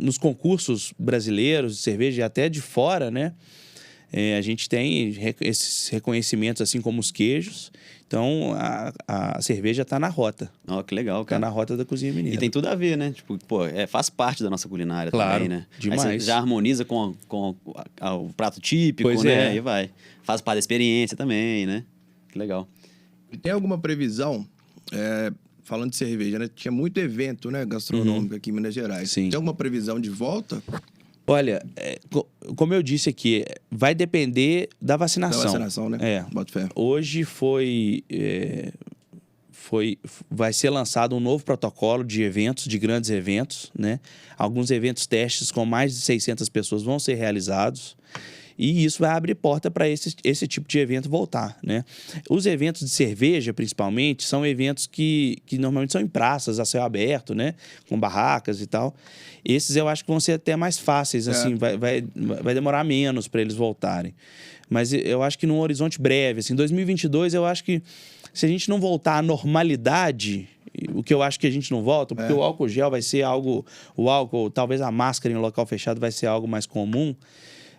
nos concursos brasileiros de cerveja e até de fora, né? A gente tem esses reconhecimentos, assim como os queijos. Então, a cerveja está na rota. Que legal, cara. Está na rota da cozinha mineira. E tem tudo a ver, né? Tipo, pô, faz parte da nossa culinária também, né? Demais. Aí você já harmoniza com o prato típico, Pois né? é. Aí vai. Faz parte da experiência também, né? Que legal. E tem alguma previsão, falando de cerveja, né? Tinha muito evento, né, gastronômico aqui em Minas Gerais. Sim. Tem alguma previsão de volta? Olha, como eu disse aqui, vai depender da vacinação. Da vacinação, né? Bota fé. Hoje vai ser lançado um novo protocolo de eventos, de grandes eventos, né? Alguns eventos testes com mais de 600 pessoas vão ser realizados. E isso vai abrir porta para esse tipo de evento voltar, né? Os eventos de cerveja, principalmente, são eventos que normalmente são em praças, a céu aberto, né? Com barracas e tal. Esses eu acho que vão ser até mais fáceis, assim, vai demorar menos para eles voltarem. Mas eu acho que num horizonte breve, assim, 2022, eu acho que se a gente não voltar à normalidade, o que eu acho que a gente não volta, porque o álcool gel vai ser algo... O álcool, talvez a máscara em local fechado vai ser algo mais comum.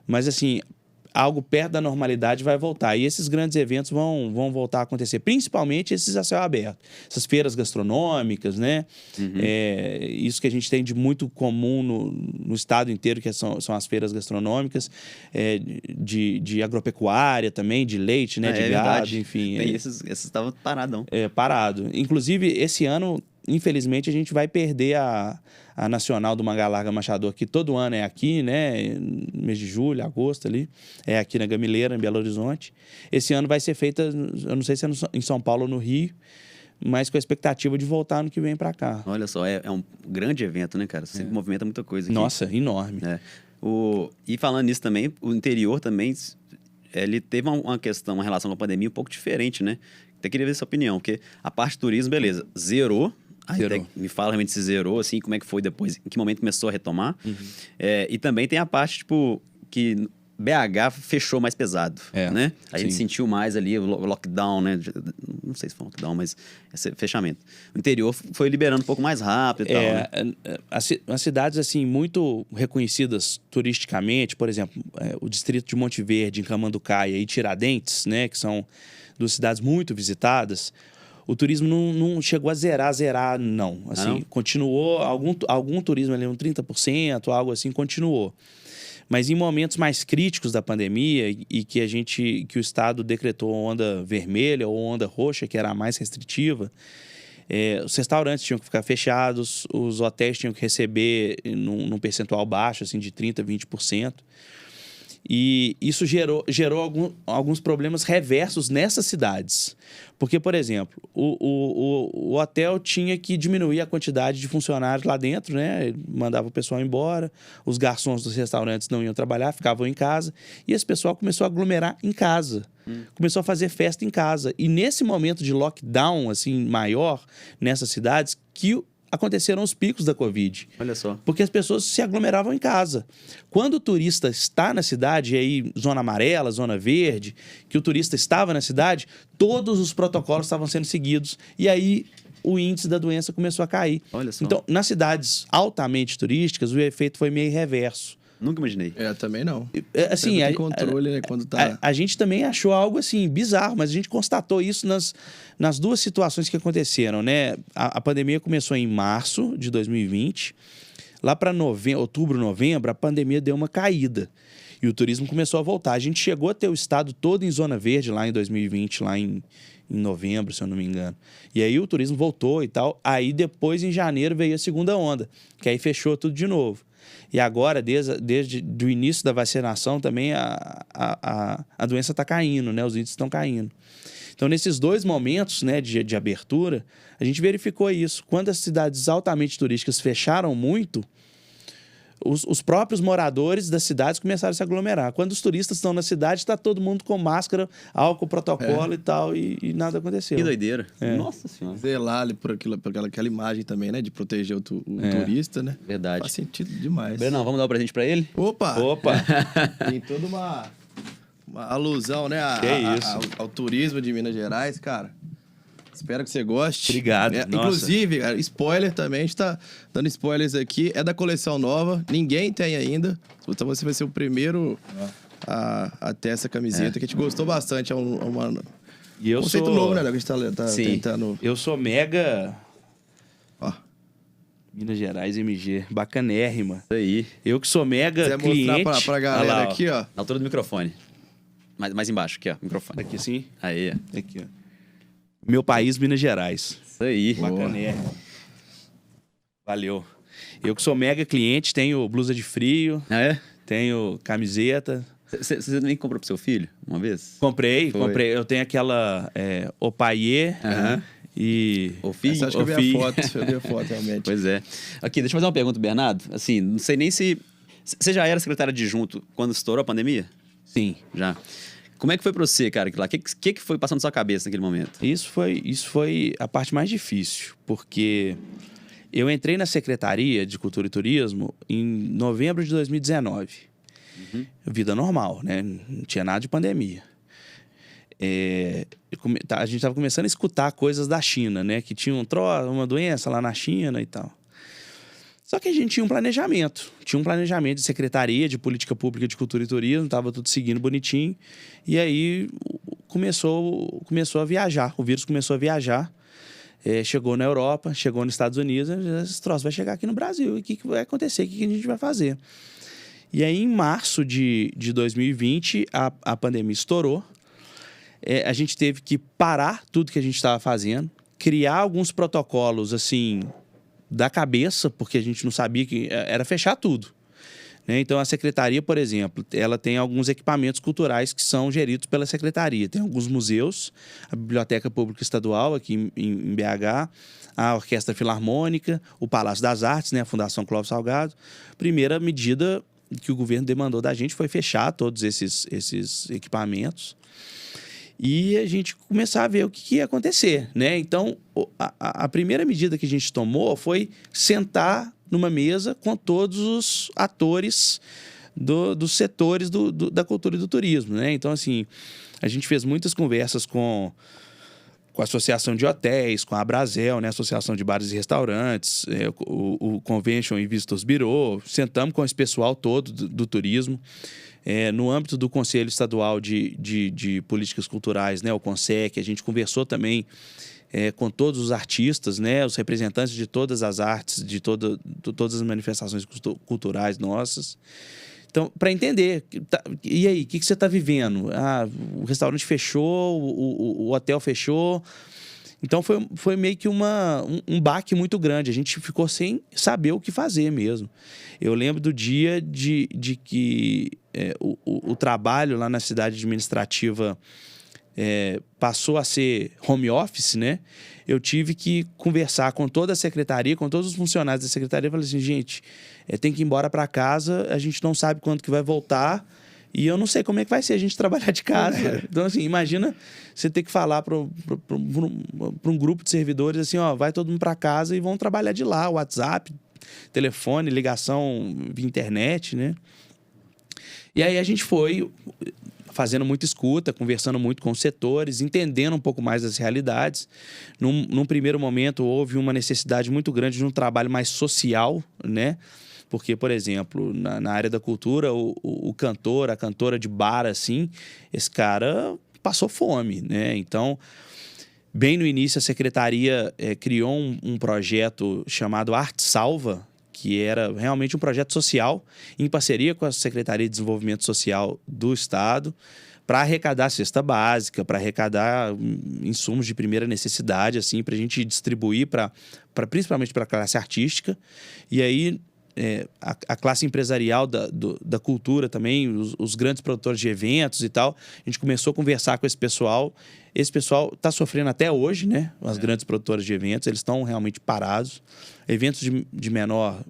Mas, assim, algo perto da normalidade vai voltar. E esses grandes eventos vão voltar a acontecer. Principalmente esses a céu aberto. Essas feiras gastronômicas, né? Isso que a gente tem de muito comum no estado inteiro, que são as feiras gastronômicas. De agropecuária também, de leite, né? De gado, verdade. enfim. Esses estavam paradão. Parado. Inclusive, esse ano, infelizmente, a gente vai perder a Nacional do Manga Larga Machador, que todo ano é aqui, né? Mês de julho, agosto ali. É aqui na Gamileira, em Belo Horizonte. Esse ano vai ser feita, eu não sei se é em São Paulo ou no Rio, mas com a expectativa de voltar ano que vem para cá. Olha só, é um grande evento, né, cara? Sempre movimenta muita coisa aqui. Nossa, enorme. E falando nisso também, o interior também, ele teve uma questão, uma relação com a pandemia um pouco diferente, né? Até queria ver sua opinião, porque a parte do turismo, beleza, zerou. Zerou. Me fala realmente se zerou, assim, como é que foi depois, em que momento começou a retomar. E também tem a parte, tipo, que BH fechou mais pesado, né? A gente sentiu mais ali o lockdown, né? Não sei se foi lockdown, mas esse fechamento. O interior foi liberando um pouco mais rápido e tal, né? As cidades, assim, muito reconhecidas turisticamente, por exemplo, o distrito de Monte Verde, em Camanducaia e Tiradentes, né? Que são 2 cidades muito visitadas. O turismo não chegou a zerar, não. Assim, não? Continuou, algum turismo ali, 30%, algo assim, continuou. Mas em momentos mais críticos da pandemia e que o Estado decretou onda vermelha ou onda roxa, que era a mais restritiva, os restaurantes tinham que ficar fechados, os hotéis tinham que receber num percentual baixo, assim, de 30%, 20%. E isso gerou alguns problemas reversos nessas cidades. Porque, por exemplo, o hotel tinha que diminuir a quantidade de funcionários lá dentro, né? Ele mandava o pessoal embora, os garçons dos restaurantes não iam trabalhar, ficavam em casa. E esse pessoal começou a aglomerar em casa. Começou a fazer festa em casa. E nesse momento de lockdown assim, maior nessas cidades, que aconteceram os picos da Covid. Olha só. Porque as pessoas se aglomeravam em casa. Quando o turista está na cidade, e aí zona amarela, zona verde, que o turista estava na cidade, todos os protocolos estavam sendo seguidos. E aí o índice da doença começou a cair. Olha só. Então, nas cidades altamente turísticas, o efeito foi meio reverso. Nunca imaginei. Também não. Assim, Tem controle, né, quando tá... A gente também achou algo assim bizarro, mas a gente constatou isso nas duas situações que aconteceram, né? A pandemia começou em março de 2020. Lá para outubro, novembro, a pandemia deu uma caída e o turismo começou a voltar. A gente chegou a ter o estado todo em zona verde lá em 2020, lá em novembro, se eu não me engano. E aí o turismo voltou e tal. Aí depois, em janeiro, veio a segunda onda, que aí fechou tudo de novo. E agora, desde o início da vacinação, também a doença está caindo, né? Os índices estão caindo. Então, nesses dois momentos, né, de abertura, a gente verificou isso. Quando as cidades altamente turísticas fecharam muito, os próprios moradores das cidades começaram a se aglomerar. Quando os turistas estão na cidade, está todo mundo com máscara, álcool, protocolo e tal, e nada aconteceu. Que doideira. Nossa Senhora. Zelar ali por aquela imagem também, né? De proteger o turista, né? Verdade. Faz sentido demais. Brenão, vamos dar um presente pra ele? Opa! Opa! Tem toda uma alusão, né? Ao turismo de Minas Gerais, cara. Espero que você goste. Obrigado. Inclusive, cara, spoiler também, a gente tá dando spoilers aqui. É da coleção nova, ninguém tem ainda. Então você vai ser o primeiro a ter essa camiseta, que a gente gostou bastante. É um conceito novo, né? Que a gente tá tentando. Eu sou mega. Ó. Minas Gerais MG, bacanérrima. Isso aí. Eu que sou mega Quiser cliente. mostrar pra galera lá, aqui, ó. Na altura do microfone. Mais embaixo, aqui, ó. Microfone. Aqui sim? Aí, ó. Aqui, ó. Meu país, Minas Gerais. Isso aí. Bacanérrima. Valeu. Eu que sou mega cliente, tenho blusa de frio, tenho camiseta. Você nem comprou pro seu filho uma vez? Comprei. Eu tenho aquela Opaiê e... Acho que eu vi a foto, realmente. Pois é. Aqui, deixa eu fazer uma pergunta, Bernardo. Assim, não sei nem se... Você já era secretário adjunto quando estourou a pandemia? Sim. Já. Como é que foi pra você, cara? O que foi passando na sua cabeça naquele momento? Isso foi a parte mais difícil, porque eu entrei na Secretaria de Cultura e Turismo em novembro de 2019. Vida normal, né? Não tinha nada de pandemia. A gente estava começando a escutar coisas da China, né? Que tinha uma doença lá na China e tal. Só que a gente tinha um planejamento. Tinha um planejamento de Secretaria de Política Pública de Cultura e Turismo, estava tudo seguindo bonitinho. E aí começou a viajar. O vírus começou a viajar. Chegou na Europa, chegou nos Estados Unidos. Esse troço vai chegar aqui no Brasil. E o que vai acontecer? O que a gente vai fazer? E aí, em março de 2020, a pandemia estourou. A gente teve que parar tudo que a gente estava fazendo, criar alguns protocolos, assim, da cabeça, porque a gente não sabia que era fechar tudo, né? Então, a Secretaria, por exemplo, ela tem alguns equipamentos culturais que são geridos pela Secretaria. Tem alguns museus, a Biblioteca Pública Estadual aqui em BH, a Orquestra Filarmônica, o Palácio das Artes, né? A Fundação Clóvis Salgado. Primeira medida que o governo demandou da gente foi fechar todos esses equipamentos e a gente começar a ver o que ia acontecer, né? Então, a primeira medida que a gente tomou foi sentar numa mesa com todos os atores dos setores da cultura e do turismo, né? Então, assim, a gente fez muitas conversas com a Associação de Hotéis, com a Abrazel, né? Associação de Bares e Restaurantes, o Convention e Visitors Bureau. Sentamos com esse pessoal todo do turismo. No âmbito do Conselho Estadual de Políticas Culturais, né? O CONSEC, a gente conversou também com todos os artistas, né? Os representantes de todas as artes, de todas as manifestações culturais nossas. Então, para entender, e aí, o que você está vivendo? O restaurante fechou, o hotel fechou. Então, foi meio que um baque muito grande. A gente ficou sem saber o que fazer mesmo. Eu lembro do dia de que o trabalho lá na cidade administrativa passou a ser home office, né? Eu tive que conversar com toda a secretaria, com todos os funcionários da secretaria. Eu falei assim, gente, tem que ir embora para casa, a gente não sabe quando que vai voltar e eu não sei como é que vai ser a gente trabalhar de casa. Então, assim, imagina você ter que falar para um grupo de servidores assim, ó, vai todo mundo para casa e vão trabalhar de lá, WhatsApp, telefone, ligação via internet, né? E aí a gente foi fazendo muita escuta, conversando muito com os setores, entendendo um pouco mais das realidades. Num primeiro momento, houve uma necessidade muito grande de um trabalho mais social, né? porque, por exemplo, na área da cultura, o cantor, a cantora de bar, assim, esse cara passou fome, né? Então, bem no início, a secretaria criou um projeto chamado Arte Salva, que era realmente um projeto social, em parceria com a Secretaria de Desenvolvimento Social do Estado, para arrecadar cesta básica, para arrecadar insumos de primeira necessidade, assim, para a gente distribuir principalmente para a classe artística. E aí a classe empresarial da cultura também, os grandes produtores de eventos e tal, a gente começou a conversar com esse pessoal. Esse pessoal está sofrendo até hoje, né? As grandes produtoras de eventos, eles estão realmente parados. Eventos de menor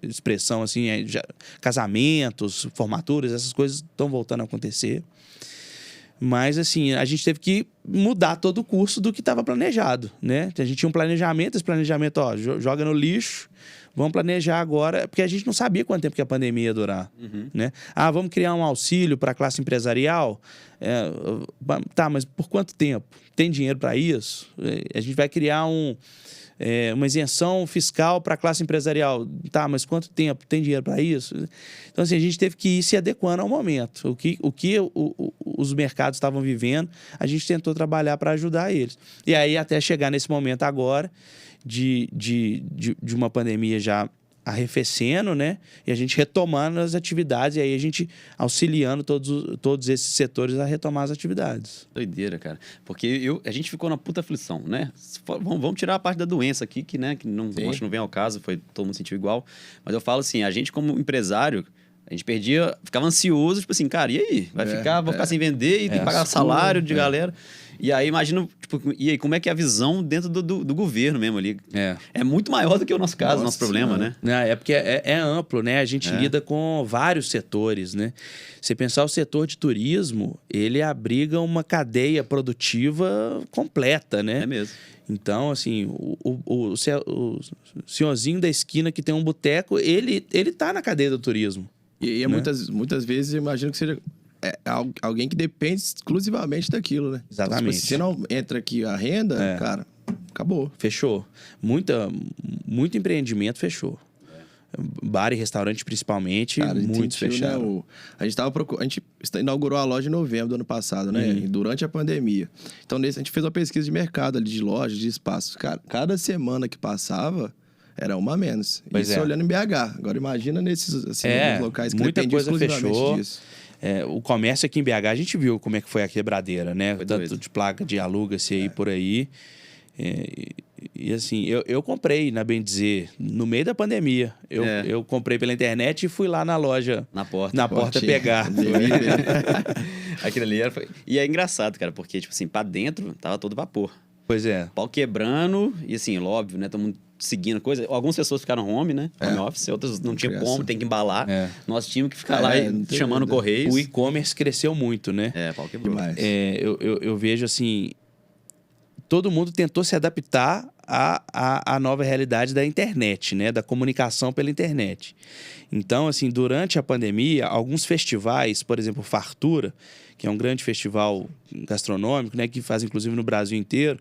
expressão, assim, casamentos, formaturas, essas coisas estão voltando a acontecer. Mas, assim, a gente teve que mudar todo o curso do que estava planejado, né? A gente tinha um planejamento, esse planejamento, joga no lixo, vamos planejar agora, porque a gente não sabia quanto tempo que a pandemia ia durar, né? Vamos criar um auxílio para a classe empresarial? Tá, mas por quanto tempo? Tem dinheiro para isso? A gente vai criar uma isenção fiscal para a classe empresarial. Tá, mas quanto tempo? Tem dinheiro para isso? Então, assim, a gente teve que ir se adequando ao momento. O que os mercados estavam vivendo, a gente tentou trabalhar para ajudar eles. E aí, até chegar nesse momento agora de uma pandemia já arrefecendo, né? E a gente retomando as atividades, e aí a gente auxiliando todos esses setores a retomar as atividades. Doideira, cara. Porque a gente ficou na puta aflição, né? Vamos tirar a parte da doença aqui, que não, acho que não vem ao caso, todo mundo sentiu igual. Mas eu falo assim, a gente como empresário, a gente ficava ansioso, tipo assim, cara, e aí? Vou ficar sem vender e tem que pagar salário de galera. E aí, imagina, tipo, e aí, como é que é a visão dentro do governo mesmo ali? É muito maior do que o nosso caso, o nosso problema, né? É porque é amplo, né? A gente lida com vários setores, né? Você pensar o setor de turismo, ele abriga uma cadeia produtiva completa, né? É mesmo. Então, assim, o senhorzinho da esquina que tem um boteco, ele tá na cadeia do turismo. E né? muitas vezes eu imagino que seja alguém que depende exclusivamente daquilo, né? Exatamente. Então, se não entra aqui a renda, cara, acabou. Fechou. Muito empreendimento fechou. Bar e restaurante, principalmente, Cara, muitos fecharam. A gente inaugurou a loja em novembro do ano passado, né? Durante a pandemia. Então, a gente fez uma pesquisa de mercado ali, de lojas, de espaços. Cara, cada semana que passava, era uma a menos. Isso olhando em BH. Agora, imagina nesses assim, locais que muita dependiam coisa fechou. Disso. O comércio aqui em BH, a gente viu como é que foi a quebradeira, né? Foi Tanto doido. de placa de aluga-se aí por aí. E assim, eu comprei, na bem dizer, no meio da pandemia. Eu comprei pela internet e fui lá na loja, Na porta. na porta pegar. Aquilo ali era... E é engraçado, cara, porque, tipo assim, pra dentro tava todo vapor. Pois é. Pau quebrando, e assim, óbvio, né? Todo mundo seguindo coisa. Algumas pessoas ficaram home, né? Home office, outras não tinham como, tem que embalar. Nós tínhamos que ficar lá chamando Correios. O e-commerce cresceu muito, né? Pau quebrou. Demais. Eu vejo assim, todo mundo tentou se adaptar à nova realidade da internet, né? Da comunicação pela internet. Então, assim, durante a pandemia, alguns festivais, por exemplo, Fartura, que é um grande festival gastronômico, né? Que faz, inclusive, no Brasil inteiro,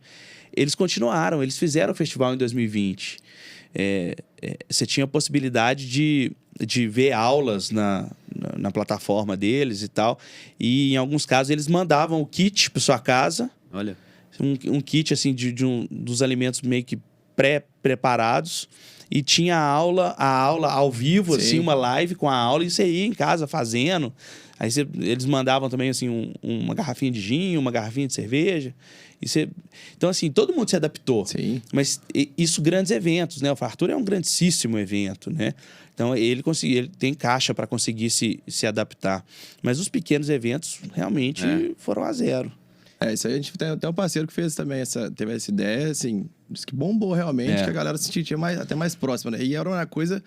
eles continuaram, eles fizeram o festival em 2020. Você tinha a possibilidade de ver aulas na plataforma deles e tal. E, em alguns casos, eles mandavam o kit para sua casa. Olha. Um kit, assim, dos alimentos meio que pré-preparados. E tinha a aula ao vivo, assim, uma live com a aula. E você ia em casa fazendo. Aí eles mandavam também, assim, uma garrafinha de gin, uma garrafinha de cerveja. Então, assim, todo mundo se adaptou. Sim. Mas isso, grandes eventos, né? O Fartura é um grandíssimo evento, né? Então, ele tem caixa para conseguir se adaptar. Mas os pequenos eventos, realmente, foram a zero. Isso aí a gente tem até um parceiro que fez também teve essa ideia, assim, disse que bombou realmente, que a galera se sentia até mais próxima, né? E era uma coisa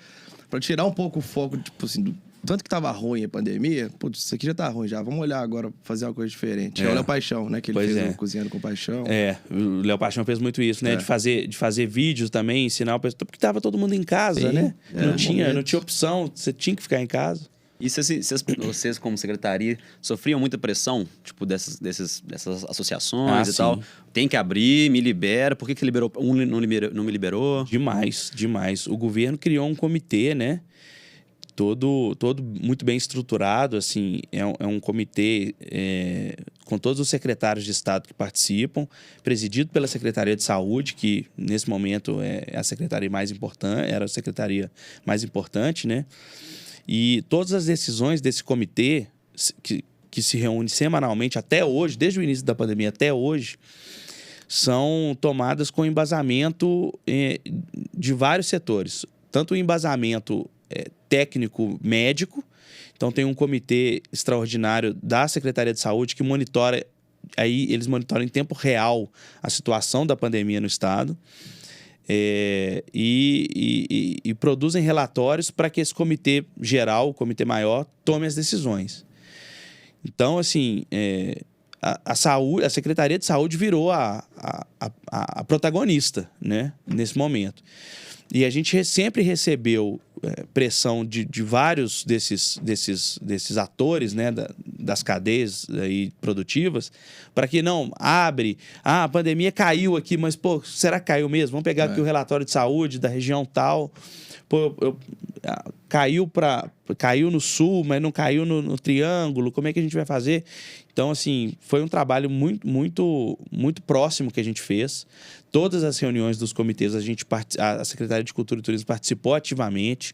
para tirar um pouco o foco, tipo assim, tanto que tava ruim a pandemia, putz, isso aqui já tá ruim já, vamos olhar agora, fazer uma coisa diferente. É o Léo Paixão, né? Que ele fez o Cozinhando com Paixão. O Léo Paixão fez muito isso, né? De fazer vídeos também, ensinar o pessoal, porque tava todo mundo em casa, né? Não tinha opção, você tinha que ficar em casa. E vocês, como secretaria, sofriam muita pressão, tipo, dessas associações e tal? Tem que abrir, me libera. Por que liberou? Não me liberou? Demais, demais. O governo criou um comitê, né? Todo muito bem estruturado, assim, é um comitê com todos os secretários de Estado que participam, presidido pela Secretaria de Saúde, que nesse momento é a secretaria mais importante, era a secretaria mais importante, né? E todas as decisões desse comitê, que se reúne semanalmente até hoje, desde o início da pandemia até hoje, são tomadas com embasamento de vários setores. Tanto o embasamento técnico médico, então tem um comitê extraordinário da Secretaria de Saúde que monitora, aí eles monitoram em tempo real a situação da pandemia no estado e produzem relatórios para que esse comitê geral, o comitê maior, tome as decisões. Então, assim, a Secretaria de Saúde virou a protagonista, né, nesse momento. E a gente sempre recebeu pressão de vários desses atores, né, das cadeias aí produtivas, para que não abre. A pandemia caiu aqui, mas pô, será que caiu mesmo? Vamos pegar aqui o relatório de saúde da região tal. Pô, caiu no sul, mas não caiu no triângulo. Como é que a gente vai fazer? Então, assim, foi um trabalho muito, muito, muito próximo que a gente fez. Todas as reuniões dos comitês, a Secretaria de Cultura e Turismo participou ativamente.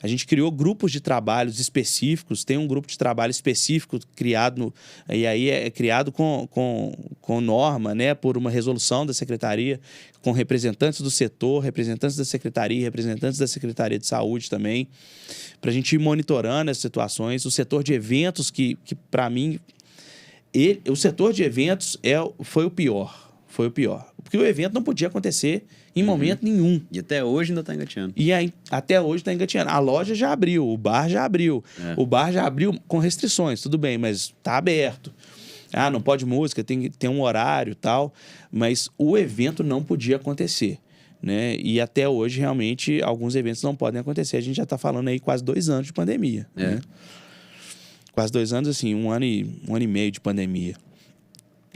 A gente criou grupos de trabalhos específicos. Tem um grupo de trabalho específico criado, e aí é criado com norma, né, por uma resolução da Secretaria, com representantes do setor, representantes da Secretaria, representantes da Secretaria de Saúde também, para a gente ir monitorando as situações. O setor de eventos, que para mim, o setor de eventos foi o pior. Foi o pior. Porque o evento não podia acontecer em momento nenhum. E até hoje ainda está engateando. E aí, até hoje está engateando. A loja já abriu, o bar já abriu. O bar já abriu com restrições, tudo bem, mas está aberto. Ah, não pode música, tem um horário e tal. Mas o evento não podia acontecer, né? E até hoje, realmente, alguns eventos não podem acontecer. A gente já está falando aí quase 2 anos de pandemia. Né? Quase 2 anos, assim, um ano e meio de pandemia.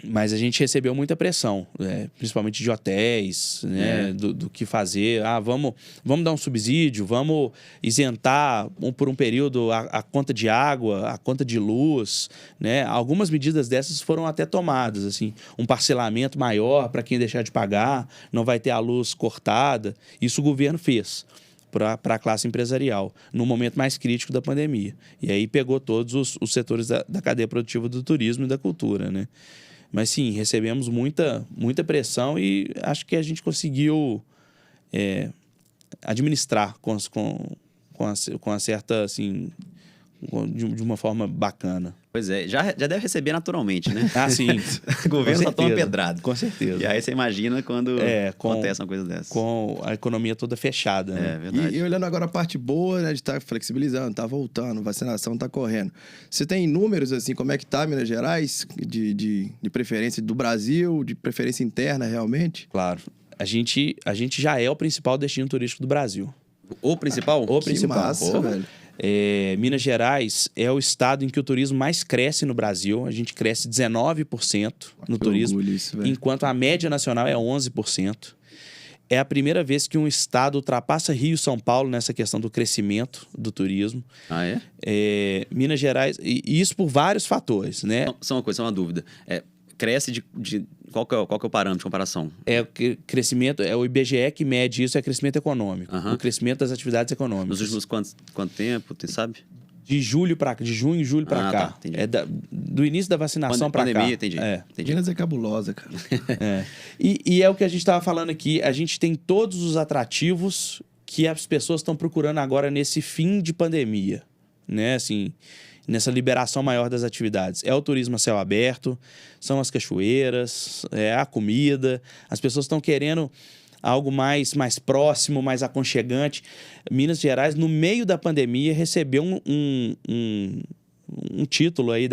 Mas a gente recebeu muita pressão, principalmente de hotéis, né, do que fazer. Ah, vamos dar um subsídio, vamos isentar por um período a conta de água, a conta de luz, né? Algumas medidas dessas foram até tomadas, assim, um parcelamento maior para quem deixar de pagar, não vai ter a luz cortada. Isso o governo fez para a classe empresarial, no momento mais crítico da pandemia. E aí pegou todos os setores da cadeia produtiva do turismo e da cultura, né? Mas sim, recebemos muita pressão e acho que a gente conseguiu administrar com a certa, assim, de uma forma bacana. Pois é, já deve receber naturalmente, né? Ah, sim. O governo só toma pedrado. Com certeza. E aí você imagina quando acontece uma coisa dessa. Com a economia toda fechada. É né? verdade. E olhando agora a parte boa, né, de estar flexibilizando, tá voltando, vacinação tá correndo. Você tem números, assim, como é que tá Minas Gerais, de preferência do Brasil, de preferência interna, realmente? Claro. A gente já é o principal destino turístico do Brasil. O principal? O principal. Que massa, velho. Minas Gerais é o estado em que o turismo mais cresce no Brasil. A gente cresce 19% no turismo, orgulho isso, enquanto a média nacional é 11%. É a primeira vez que um estado ultrapassa Rio e São Paulo nessa questão do crescimento do turismo. Ah, é? Minas Gerais, e isso por vários fatores, né? Só uma dúvida. Cresce de qual que é o parâmetro de comparação? Crescimento, o IBGE que mede isso, é crescimento econômico. Uhum. O crescimento das atividades econômicas. Nos últimos quanto tempo, você sabe? De junho e julho para cá. Tá, entendi. Do início da vacinação para cá. Pandemia, entendi. Minas é cabulosa, cara. E é o que a gente estava falando aqui. A gente tem todos os atrativos que as pessoas estão procurando agora nesse fim de pandemia, né? Assim, nessa liberação maior das atividades. É o turismo a céu aberto, são as cachoeiras, é a comida. As pessoas estão querendo algo mais próximo, mais aconchegante. Minas Gerais, no meio da pandemia, recebeu um título aí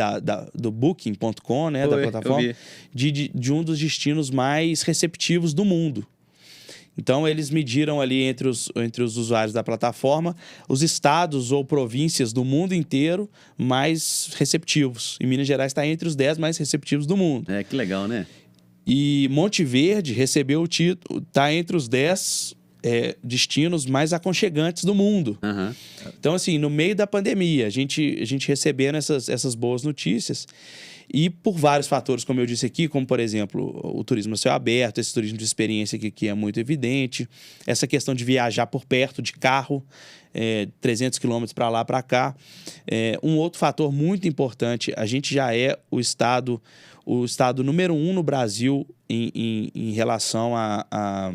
do Booking.com, né, da plataforma, de um dos destinos mais receptivos do mundo. Então, eles mediram ali entre os usuários da plataforma os estados ou províncias do mundo inteiro mais receptivos. E Minas Gerais está entre os 10 mais receptivos do mundo. Que legal, né? E Monte Verde recebeu o título, está entre os 10 destinos mais aconchegantes do mundo. Uhum. Então, assim, no meio da pandemia, a gente recebendo essas boas notícias e por vários fatores, como eu disse aqui, como, por exemplo, o turismo a céu aberto, esse turismo de experiência que é muito evidente, essa questão de viajar por perto, de carro, 300 quilômetros para lá, para cá. Um outro fator muito importante, a gente já é o estado número 1 no Brasil em relação a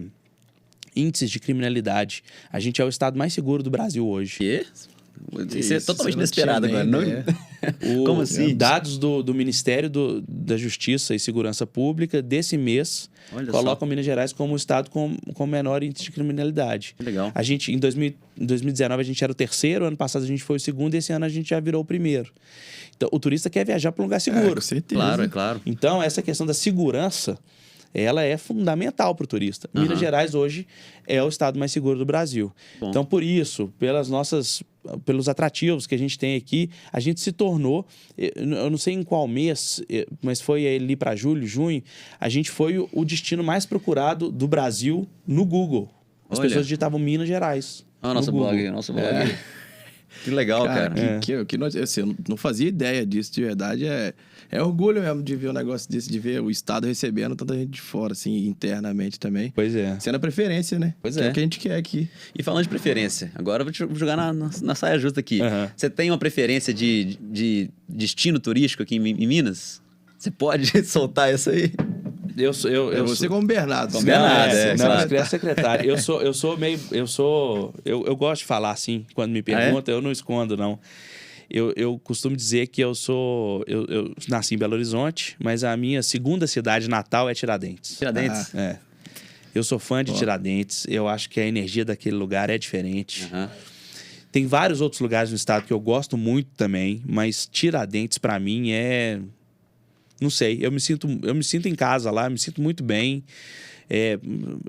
índices de criminalidade. A gente é o estado mais seguro do Brasil hoje. Quê? Isso é totalmente inesperado agora. Não... Como assim? Dados do Ministério da Justiça e Segurança Pública desse mês colocam Minas Gerais como o estado com menor índice de criminalidade. Legal. A gente, em 2019, a gente era o terceiro, ano passado a gente foi o segundo, e esse ano a gente já virou o primeiro. Então, o turista quer viajar para um lugar seguro. Com certeza. Claro, é claro. Então, essa questão da segurança, ela é fundamental para o turista. Uhum. Minas Gerais hoje é o estado mais seguro do Brasil. Bom. Então, por isso, pelos atrativos que a gente tem aqui, a gente se tornou, eu não sei em qual mês, mas foi ali para julho, junho, a gente foi o destino mais procurado do Brasil no Google. As pessoas digitavam Minas Gerais. Nosso blog. Que legal, cara. Assim, eu não fazia ideia disso, de verdade. É orgulho mesmo de ver um negócio desse, de ver o Estado recebendo tanta gente de fora, assim, internamente também. Pois é. Sendo a preferência, né? Pois que é. É o que a gente quer aqui. E falando de preferência, agora eu vou te jogar na saia justa aqui. Uhum. Você tem uma preferência de destino turístico aqui em Minas? Você pode soltar isso aí? Você como Bernardo. Como Bernardo, claro. Secretário. Eu gosto de falar assim, quando me perguntam, eu não escondo, não. Eu costumo dizer que eu nasci em Belo Horizonte, mas a minha segunda cidade natal é Tiradentes. Tiradentes? Eu sou fã de Tiradentes, eu acho que a energia daquele lugar é diferente. Uhum. Tem vários outros lugares no estado que eu gosto muito também, mas Tiradentes, para mim, não sei, eu me sinto em casa lá, me sinto muito bem.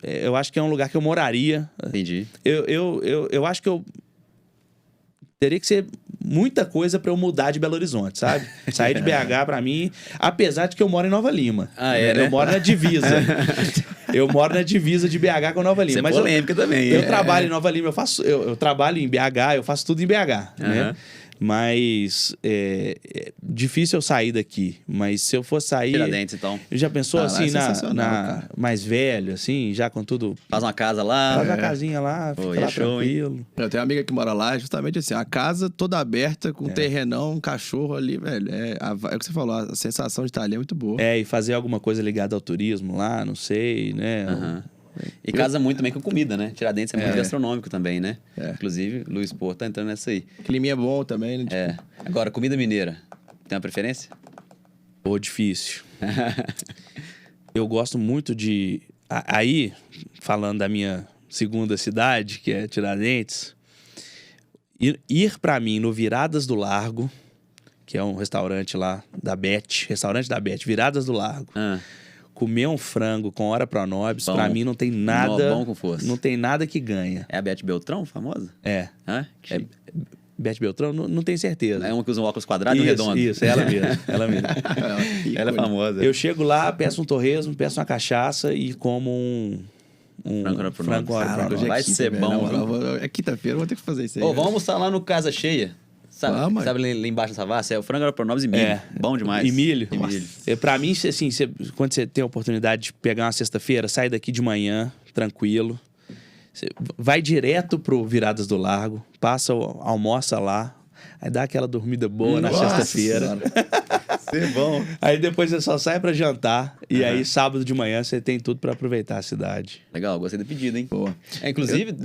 Eu acho que é um lugar que eu moraria. Entendi. Eu acho que eu teria que ser muita coisa para eu mudar de Belo Horizonte, sabe? Sair de BH para mim, apesar de que eu moro em Nova Lima. Né? Eu moro na divisa. Eu moro na divisa de BH com Nova Lima. Isso é polêmica também. Eu trabalho em Nova Lima, eu trabalho em BH, eu faço tudo em BH, né? Mas difícil eu sair daqui. Mas se eu for sair... Tiradentes, então. Já pensou assim, mais velho, assim, já com tudo... Faz uma casa lá. Faz uma casinha lá, fica lá tranquilo. Eu tenho uma amiga que mora lá, justamente assim, a casa toda aberta, com terrenão, um cachorro ali, velho. É o que você falou, a sensação de estar ali é muito boa. E fazer alguma coisa ligada ao turismo lá, não sei, né? Uhum. E casa muito também com comida, né? Tiradentes é muito gastronômico também, né? Inclusive, Luiz Porto tá entrando nessa aí. Climinha bom também, né? Agora, comida mineira. Tem uma preferência? Difícil. Eu gosto muito de... Aí, falando da minha segunda cidade, que é Tiradentes, ir para mim no Viradas do Largo, que é um restaurante lá da Beth, Viradas do Largo. Comer um frango com hora pronobis, pra mim não tem nada... Bom com força. Não tem nada que ganha. É a Beth Beltrão, famosa? Beth Beltrão? Não tenho certeza. É uma que usa um óculos quadrado e um redondo. Isso, ela mesmo. Ela é famosa. Eu chego lá, peço um torresmo, peço uma cachaça e como um frango hora pronobis. Vai ser bom. É quinta-feira, vou ter que fazer isso aí. Vamos almoçar lá no Casa Cheia. Sabe lá embaixo da Savassi? É o frango pronobis e milho. Bom demais. E milho. Pra mim, assim, quando você tem a oportunidade de pegar uma sexta-feira, sai daqui de manhã, tranquilo. Você vai direto pro Viradas do Largo, almoça lá, aí dá aquela dormida boa na sexta-feira. É bom. Aí depois você só sai pra jantar. E aí, sábado de manhã, você tem tudo pra aproveitar a cidade. Legal, gostei do pedido, hein? Boa. Inclusive,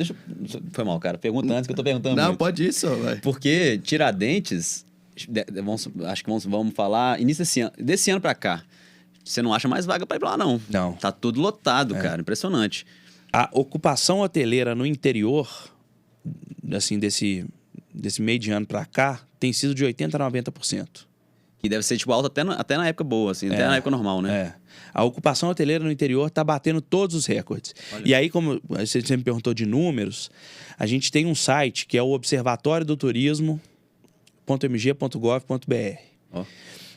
foi mal, cara. Pergunta antes que eu tô perguntando. Não, muito. pode ir só, vai. Porque Tiradentes, acho que vamos falar, início desse ano pra cá, você não acha mais vaga pra ir pra lá, não. Não. Tá tudo lotado, cara. Impressionante. A ocupação hoteleira no interior, assim, desse meio de ano pra cá, tem sido de 80% a 90%. Que deve ser, tipo, alto até na época boa, assim, até na época normal, né? É. A ocupação hoteleira no interior está batendo todos os recordes. Olha. E aí, como você me perguntou de números, a gente tem um site que é o Observatório do Turismo.mg.gov.br. Ó.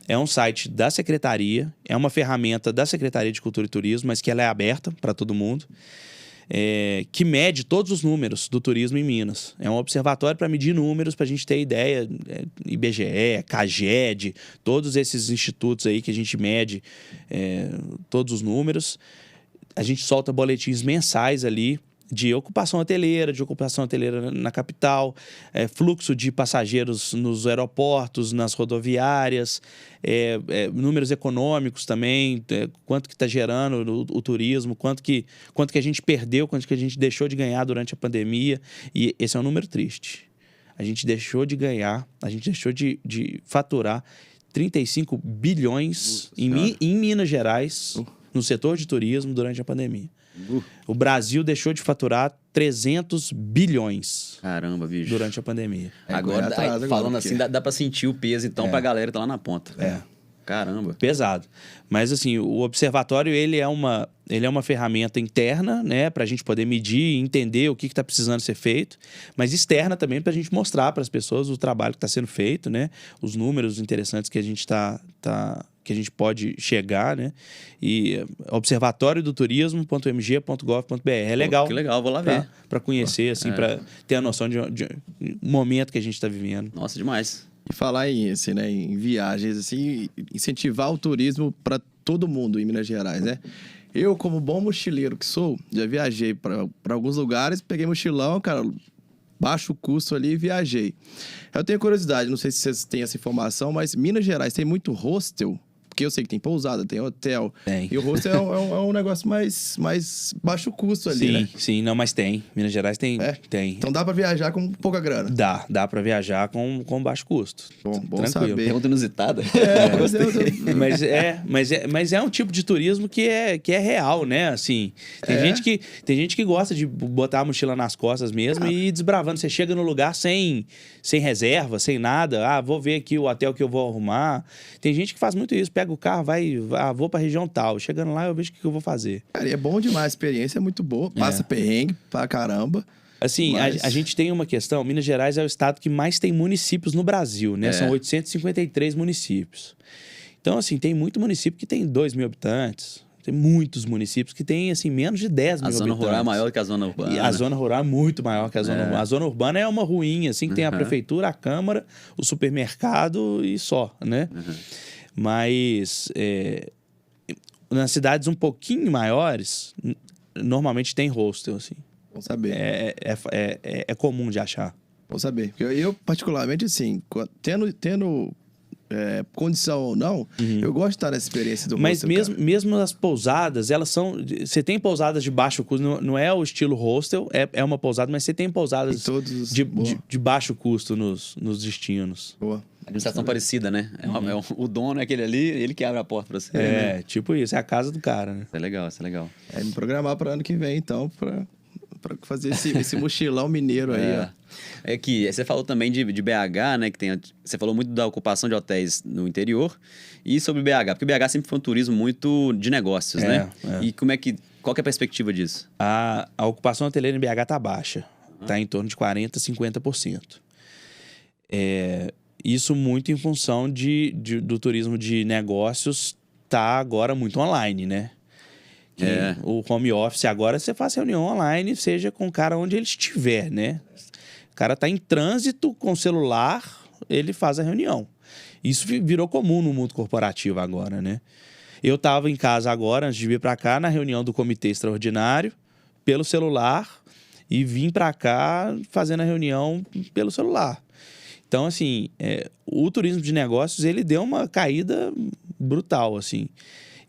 É um site da Secretaria, é uma ferramenta da Secretaria de Cultura e Turismo, mas que ela é aberta para todo mundo, que mede todos os números do turismo em Minas. É um observatório para medir números, para a gente ter ideia, IBGE, CAGED, todos esses institutos aí que a gente mede todos os números. A gente solta boletins mensais ali, de ocupação hoteleira na capital, fluxo de passageiros nos aeroportos, nas rodoviárias, números econômicos também, quanto que está gerando o turismo, quanto que a gente perdeu, quanto que a gente deixou de ganhar durante a pandemia. E esse é um número triste. A gente deixou de ganhar, a gente deixou de faturar 35 bilhões em Minas Gerais, no setor de turismo, durante a pandemia. O Brasil deixou de faturar 300 bilhões. Caramba, bicho. Durante a pandemia. Agora, falando assim, dá pra sentir o peso, então, pra galera que tá lá na ponta. Caramba. Pesado. Mas, assim, o observatório, ele é uma ferramenta interna, né? Pra gente poder medir e entender o que tá precisando ser feito. Mas externa também pra gente mostrar para as pessoas o trabalho que tá sendo feito, né? Os números interessantes que a gente que a gente pode chegar, né? E observatório do turismo.mg.gov.br. É legal. Que legal, vou lá ver. Para conhecer, assim, para ter a noção de momento que a gente está vivendo. Nossa, demais. E falar assim, né, em viagens, assim, incentivar o turismo para todo mundo em Minas Gerais, né? Eu, como bom mochileiro que sou, já viajei para alguns lugares, peguei mochilão, cara, baixo custo ali e viajei. Eu tenho curiosidade, não sei se vocês têm essa informação, mas Minas Gerais tem muito hostel? Porque eu sei que tem pousada, tem hotel. Tem. E o hostel é um negócio mais baixo custo ali, né? Sim, não, mas tem. Minas Gerais tem. Tem. Então dá pra viajar com pouca grana. Dá pra viajar com baixo custo. Bom saber. Pergunta inusitada. Mas é um tipo de turismo que é real, né? Assim, tem gente que gosta de botar a mochila nas costas mesmo e ir desbravando. Você chega no lugar sem reserva, sem nada. Vou ver aqui o hotel que eu vou arrumar. Tem gente que faz muito isso. Pega o carro, vou pra região tal. Chegando lá, eu vejo o que eu vou fazer. Cara, e é bom demais, a experiência é muito boa. Passa perrengue pra caramba. Assim, a gente tem uma questão. Minas Gerais é o estado que mais tem municípios no Brasil, né? São 853 municípios. Então, assim, tem muito município que tem 2 mil habitantes. Tem muitos municípios que tem, assim, menos de 10 mil habitantes. A zona rural é maior que a zona urbana. E a zona rural é muito maior que a zona urbana. A zona urbana é uma ruinha, assim, que tem a prefeitura, a câmara, o supermercado e só, né? Mas nas cidades um pouquinho maiores, normalmente tem hostel, assim. Bom saber. É comum de achar. Bom saber. Porque eu particularmente, assim, tendo condição ou não, eu gosto de estar nessa experiência do Mas hostel, mesmo as pousadas, elas são... Você tem pousadas de baixo custo, não é o estilo hostel, é uma pousada, mas você tem pousadas de baixo custo nos destinos. Boa. Administração parecida, né? O dono é aquele ali, ele que abre a porta pra você. né? Tipo isso, é a casa do cara, né? Isso é legal, isso é legal. Me programar para ano que vem, então, para fazer esse mochilão mineiro aí, ó. É que você falou também de BH, né? Você falou muito da ocupação de hotéis no interior e sobre BH, porque BH sempre foi um turismo muito de negócios, né? E qual que é a perspectiva disso? A ocupação hoteleira em BH tá baixa, tá em torno de 40%, 50%. Isso muito em função do turismo de negócios tá agora muito online, né? O home office agora, você faz reunião online, seja com o cara onde ele estiver, né? O cara tá em trânsito com o celular, ele faz a reunião. Isso virou comum no mundo corporativo agora, né? Eu tava em casa agora, antes de vir para cá, na reunião do comitê extraordinário, pelo celular, e vim para cá fazendo a reunião pelo celular. Então, assim, o turismo de negócios, ele deu uma caída brutal, assim.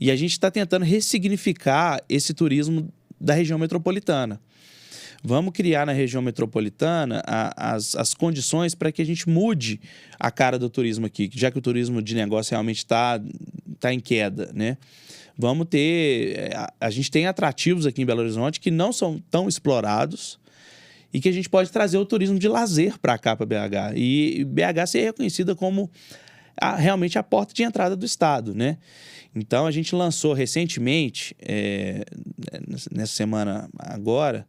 E a gente está tentando ressignificar esse turismo da região metropolitana. Vamos criar na região metropolitana as condições para que a gente mude a cara do turismo aqui, já que o turismo de negócio realmente está em queda, né? Vamos ter... A gente tem atrativos aqui em Belo Horizonte que não são tão explorados e que a gente pode trazer o turismo de lazer para cá, para BH. E BH ser reconhecida como realmente a porta de entrada do estado, né? Então, a gente lançou recentemente, nessa semana agora,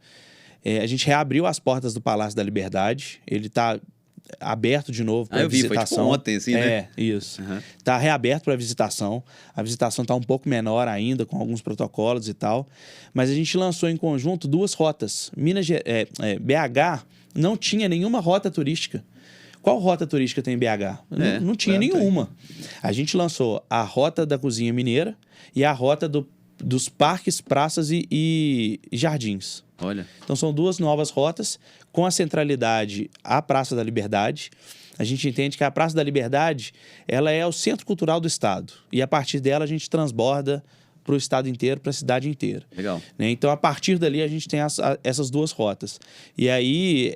a gente reabriu as portas do Palácio da Liberdade. Ele está aberto de novo para visitação. Foi tipo ontem, assim, né? Isso. Está reaberto para visitação. A visitação está um pouco menor ainda, com alguns protocolos e tal. Mas a gente lançou em conjunto 2 rotas. BH não tinha nenhuma rota turística. Qual rota turística tem em BH? Não tinha nenhuma. A gente lançou a rota da cozinha mineira e a rota dos parques, praças e jardins. Olha. Então, são 2 novas rotas com a centralidade à Praça da Liberdade. A gente entende que a Praça da Liberdade ela é o centro cultural do estado. E, a partir dela, a gente transborda para o estado inteiro, para a cidade inteira. Legal. Né? Então, a partir dali, a gente tem essas 2 rotas. E aí,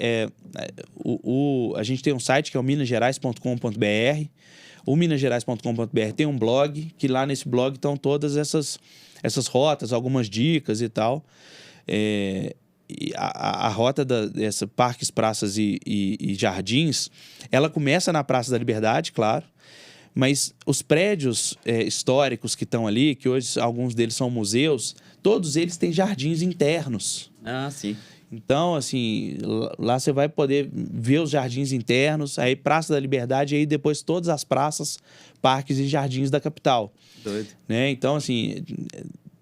a gente tem um site que é o minasgerais.com.br. O minasgerais.com.br tem um blog, que lá nesse blog estão todas essas rotas, algumas dicas e tal. E a rota dessa parques, praças e jardins, ela começa na Praça da Liberdade, claro. Mas os prédios históricos que estão ali, que hoje alguns deles são museus, todos eles têm jardins internos. Ah, sim. Então, assim, lá você vai poder ver os jardins internos, aí Praça da Liberdade, e aí depois todas as praças, parques e jardins da capital. Doido. Né? Então, assim,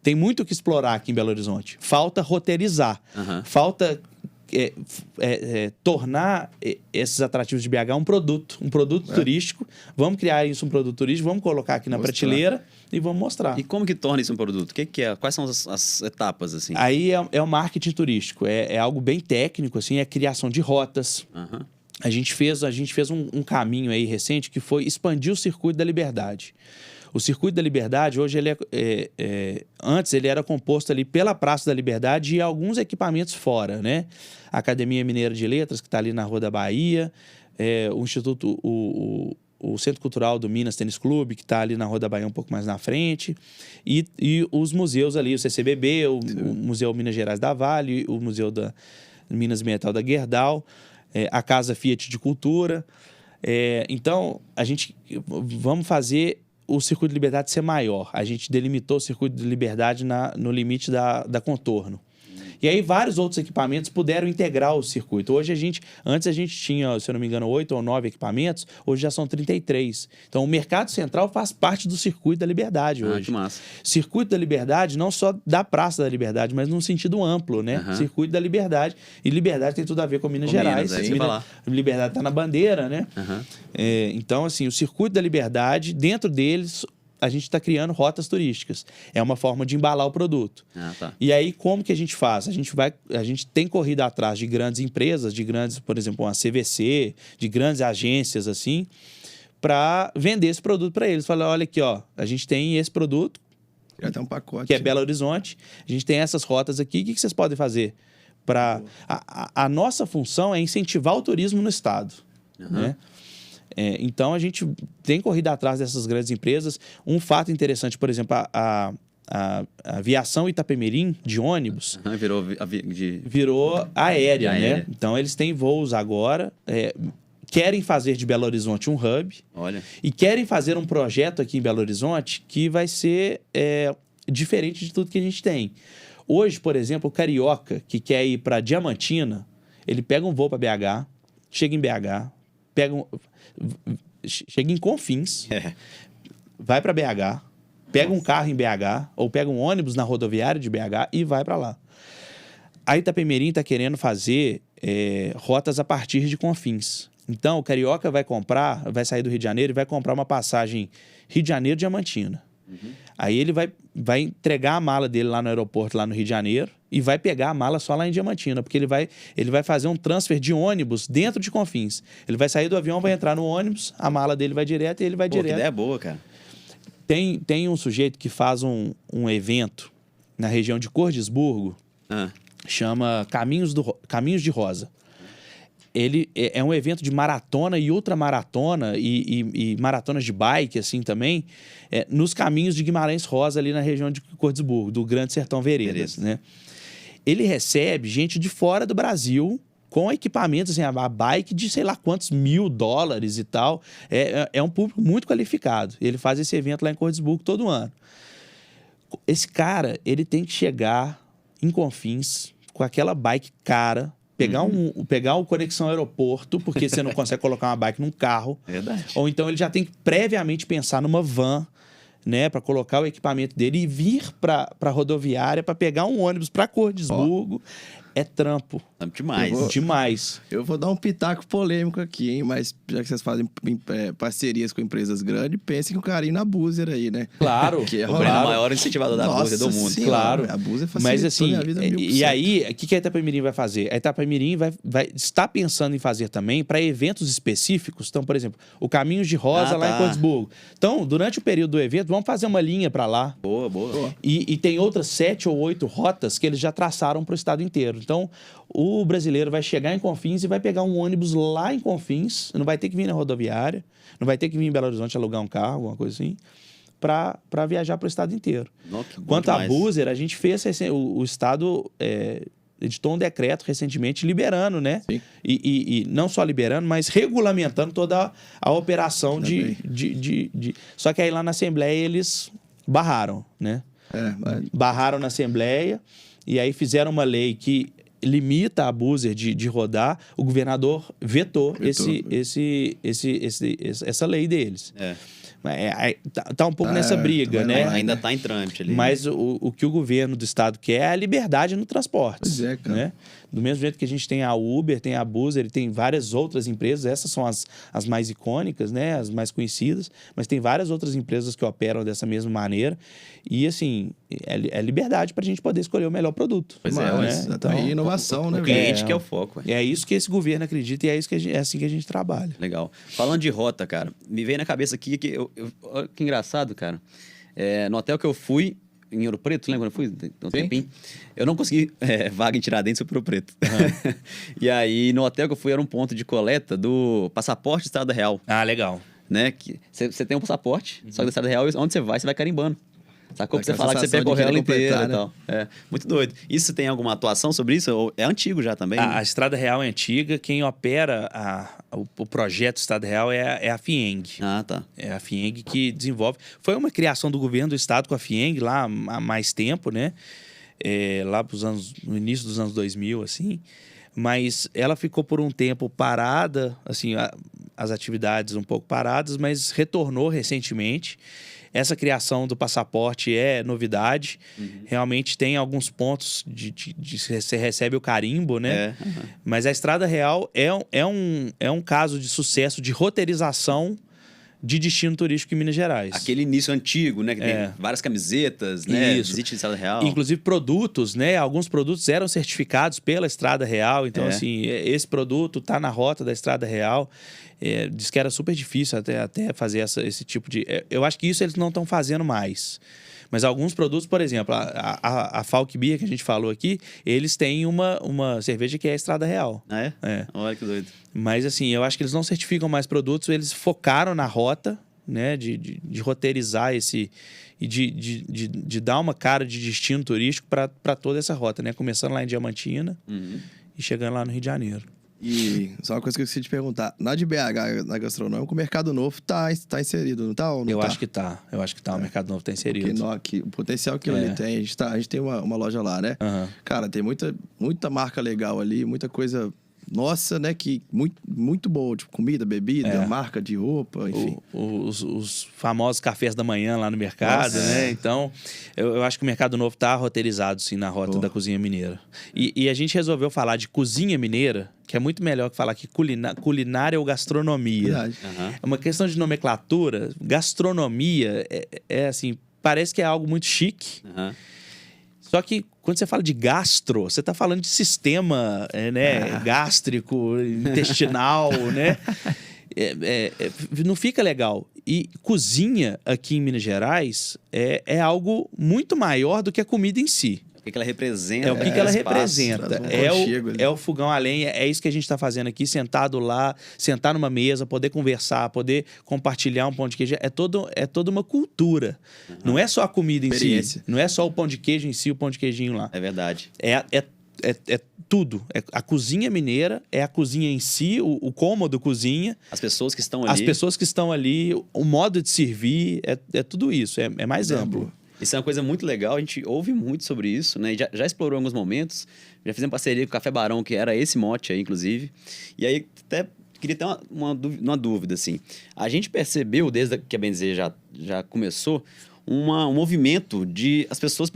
tem muito o que explorar aqui em Belo Horizonte. Falta roteirizar. Falta tornar esses atrativos de BH um produto turístico. Vamos criar isso um produto turístico, vamos colocar aqui na prateleira e vamos mostrar. E como que torna isso um produto? O que é? Quais são as etapas, assim? Aí é o marketing turístico, é algo bem técnico, assim, é a criação de rotas. A gente fez um caminho aí recente que foi expandir o Circuito da Liberdade. O Circuito da Liberdade, hoje, antes ele era composto ali pela Praça da Liberdade e alguns equipamentos fora, né? A Academia Mineira de Letras, que está ali na Rua da Bahia, o Instituto, o Centro Cultural do Minas Tênis Clube, que está ali na Rua da Bahia um pouco mais na frente, e os museus ali, o CCBB, o Museu Minas Gerais da Vale, o Museu da Minas Metal da Gerdau, a Casa Fiat de Cultura. Então, vamos fazer o Circuito de Liberdade ser maior. A gente delimitou o Circuito de Liberdade no limite da contorno. E aí vários outros equipamentos puderam integrar o circuito. Antes a gente tinha, se eu não me engano, 8 ou 9 equipamentos, hoje já são 33. Então o Mercado Central faz parte do Circuito da Liberdade hoje. Que massa. Circuito da Liberdade não só da Praça da Liberdade, mas num sentido amplo, né? Circuito da Liberdade. E Liberdade tem tudo a ver com Minas Gerais. Liberdade está na bandeira, né? Então, assim, o Circuito da Liberdade, dentro deles, a gente está criando rotas turísticas. É uma forma de embalar o produto. E aí, como que a gente faz? A gente tem corrido atrás de grandes empresas, por exemplo, uma CVC, de grandes agências, assim, para vender esse produto para eles. Falar, olha aqui, ó, a gente tem esse produto, já tem um pacote, que é Belo Horizonte, a gente tem essas rotas aqui, o que vocês podem fazer? A nossa função é incentivar o turismo no estado, né? Então, a gente tem corrido atrás dessas grandes empresas. Um fato interessante, por exemplo, a aviação Itapemirim, de ônibus, virou aérea, né? Então, eles têm voos agora, querem fazer de Belo Horizonte um hub. Olha. E querem fazer um projeto aqui em Belo Horizonte que vai ser diferente de tudo que a gente tem. Hoje, por exemplo, o carioca que quer ir para Diamantina, ele pega um voo para BH, chega em BH, chega em Confins, vai para BH, pega um carro em BH ou pega um ônibus na rodoviária de BH e vai para lá. A Itapemirim está querendo fazer rotas a partir de Confins. Então, o carioca vai sair do Rio de Janeiro e vai comprar uma passagem Rio de Janeiro-Diamantina. Aí ele vai entregar a mala dele lá no aeroporto, lá no Rio de Janeiro, e vai pegar a mala só lá em Diamantina, porque ele vai fazer um transfer de ônibus dentro de Confins. Ele vai sair do avião, vai entrar no ônibus, a mala dele vai direto e ele vai direto. Que ideia boa, cara. Tem um sujeito que faz um evento na região de Cordisburgo, chama Caminhos de Rosa. Ele é um evento de maratona e ultramaratona e maratonas de bike, assim, também, nos caminhos de Guimarães Rosa, ali na região de Cordisburgo, do Grande Sertão Veredas, né? Ele recebe gente de fora do Brasil com equipamentos, assim, a bike de sei lá quantos $1.000 e tal. É um público muito qualificado. Ele faz esse evento lá em Cordesburgo todo ano. Esse cara, ele tem que chegar em Confins com aquela bike cara, pegar o conexão aeroporto, porque você não consegue colocar uma bike num carro. Verdade. Ou então ele já tem que previamente pensar numa van, né, para colocar o equipamento dele e vir para a rodoviária para pegar um ônibus para Cordesburgo. É trampo. Demais. Demais. Eu vou dar um pitaco polêmico aqui, hein? Mas já que vocês fazem parcerias com empresas grandes, pensem que o carinho na Buzer aí, né? Claro. Que é O maior incentivador da Buzer do mundo. Senhora, Claro. A Buzer facilitou Mas assim, minha vida 1000%. e aí, o que a Itapemirim vai fazer? A Itapemirim está pensando em fazer também para eventos específicos. Então, por exemplo, o Caminhos de Rosa lá em Cordesburgo. Então, durante o período do evento, vamos fazer uma linha para lá. Boa. E tem outras 7 ou 8 rotas que eles já traçaram para o estado inteiro. Então, o brasileiro vai chegar em Confins e vai pegar um ônibus lá em Confins, não vai ter que vir na rodoviária, não vai ter que vir em Belo Horizonte alugar um carro, alguma coisa assim, para viajar para o estado inteiro. Quanto à Buzer, a gente fez, o estado editou um decreto recentemente liberando, né? Sim. E não só liberando, mas regulamentando toda a operação Só que aí lá na Assembleia eles barraram, né? Barraram na Assembleia e aí fizeram uma lei que limita a Buzer de rodar. O governador vetou. Essa lei deles. Tá um pouco nessa briga, né? Ainda está em trâmite ali. Mas o que o governo do estado quer é a liberdade no transporte. Pois é, cara. Né? Do mesmo jeito que a gente tem a Uber, tem a Buzer, tem várias outras empresas. Essas são as mais icônicas, né? As mais conhecidas. Mas tem várias outras empresas que operam dessa mesma maneira. E, assim, é liberdade para a gente poder escolher o melhor produto. Pois né? Então, inovação, né? O cliente que é o foco. É isso que esse governo acredita e é assim que a gente trabalha. Legal. Falando de rota, cara, me veio na cabeça aqui que... Olha que engraçado, cara. No hotel que eu fui, em Ouro Preto, lembra quando eu fui? Tem um tempinho. Eu não consegui vaga em Tiradentes ou Ouro Preto. Uhum. E aí, no hotel que eu fui, era um ponto de coleta do passaporte Estrada Real. Ah, legal. Né? Você tem um passaporte, só que da Estrada Real, onde você vai carimbando. Sacou? Pra você falar que você percorreu ela inteira, né? E tal. Muito doido. Isso tem alguma atuação sobre isso? É antigo já também? A Estrada Real é antiga. Quem opera o projeto Estrada Real é a FIENG. Ah, tá. É a FIENG que desenvolve. Foi uma criação do governo do estado com a FIENG lá há mais tempo, né? Lá no início dos anos 2000, assim. Mas ela ficou por um tempo parada, assim, as atividades um pouco paradas, mas retornou recentemente. Essa criação do passaporte é novidade. Uhum. Realmente tem alguns pontos de você recebe o carimbo, né? Mas a Estrada Real é um caso de sucesso de roteirização de destino turístico em Minas Gerais. Aquele início antigo, né? Que tem várias camisetas, né? Isso. Visite a Estrada Real. Inclusive produtos, né? Alguns produtos eram certificados pela Estrada Real. Então, assim, esse produto tá na rota da Estrada Real. Diz que era super difícil até fazer esse tipo de... Eu acho que isso eles não estão fazendo mais. Mas alguns produtos, por exemplo, a Falk Beer que a gente falou aqui, eles têm uma cerveja que é a Estrada Real. Ah, é? Olha que doido. Mas, assim, eu acho que eles não certificam mais produtos, eles focaram na rota, né, de roteirizar esse... e de dar uma cara de destino turístico para toda essa rota, né? Começando lá em Diamantina e chegando lá no Rio de Janeiro. E só uma coisa que eu esqueci de perguntar. Na de BH, na gastronômica, o Mercado Novo tá inserido, não tá? Ou não eu tá? acho que tá. O Mercado Novo tá inserido. Porque o potencial que ele tem, a gente tem uma loja lá, né? Uhum. Cara, tem muita marca legal ali, muita coisa... Nossa, né? Que muito boa. Tipo, comida, bebida, marca de roupa, enfim. Os famosos cafés da manhã lá no mercado, né? Então, eu acho que o Mercado Novo tá roteirizado, sim, na rota da cozinha mineira. E a gente resolveu falar de cozinha mineira, que é muito melhor que falar que culinária ou gastronomia. Verdade. É uma questão de nomenclatura. Gastronomia assim, parece que é algo muito chique. Só que quando você fala de gastro, você está falando de sistema gástrico, intestinal, né? Não fica legal. E cozinha aqui em Minas Gerais é algo muito maior do que a comida em si. O que ela representa. O que ela representa. É o fogão a lenha, é isso que a gente está fazendo aqui, sentado lá, sentar numa mesa, poder conversar, poder compartilhar um pão de queijo. É toda uma cultura. Não é só a comida em si. Não é só o pão de queijo em si, o pão de queijinho lá. É verdade. é tudo. A cozinha mineira, é a cozinha em si, o cômodo cozinha. As pessoas que estão ali. As pessoas que estão ali, o modo de servir, é tudo isso. É mais amplo. Isso é uma coisa muito legal, a gente ouve muito sobre isso, né? E já explorou em alguns momentos, já fizemos parceria com o Café Barão, que era esse mote aí, inclusive. E aí, até queria ter uma dúvida, assim. A gente percebeu, desde que a Bem Dizer já começou, um movimento de as pessoas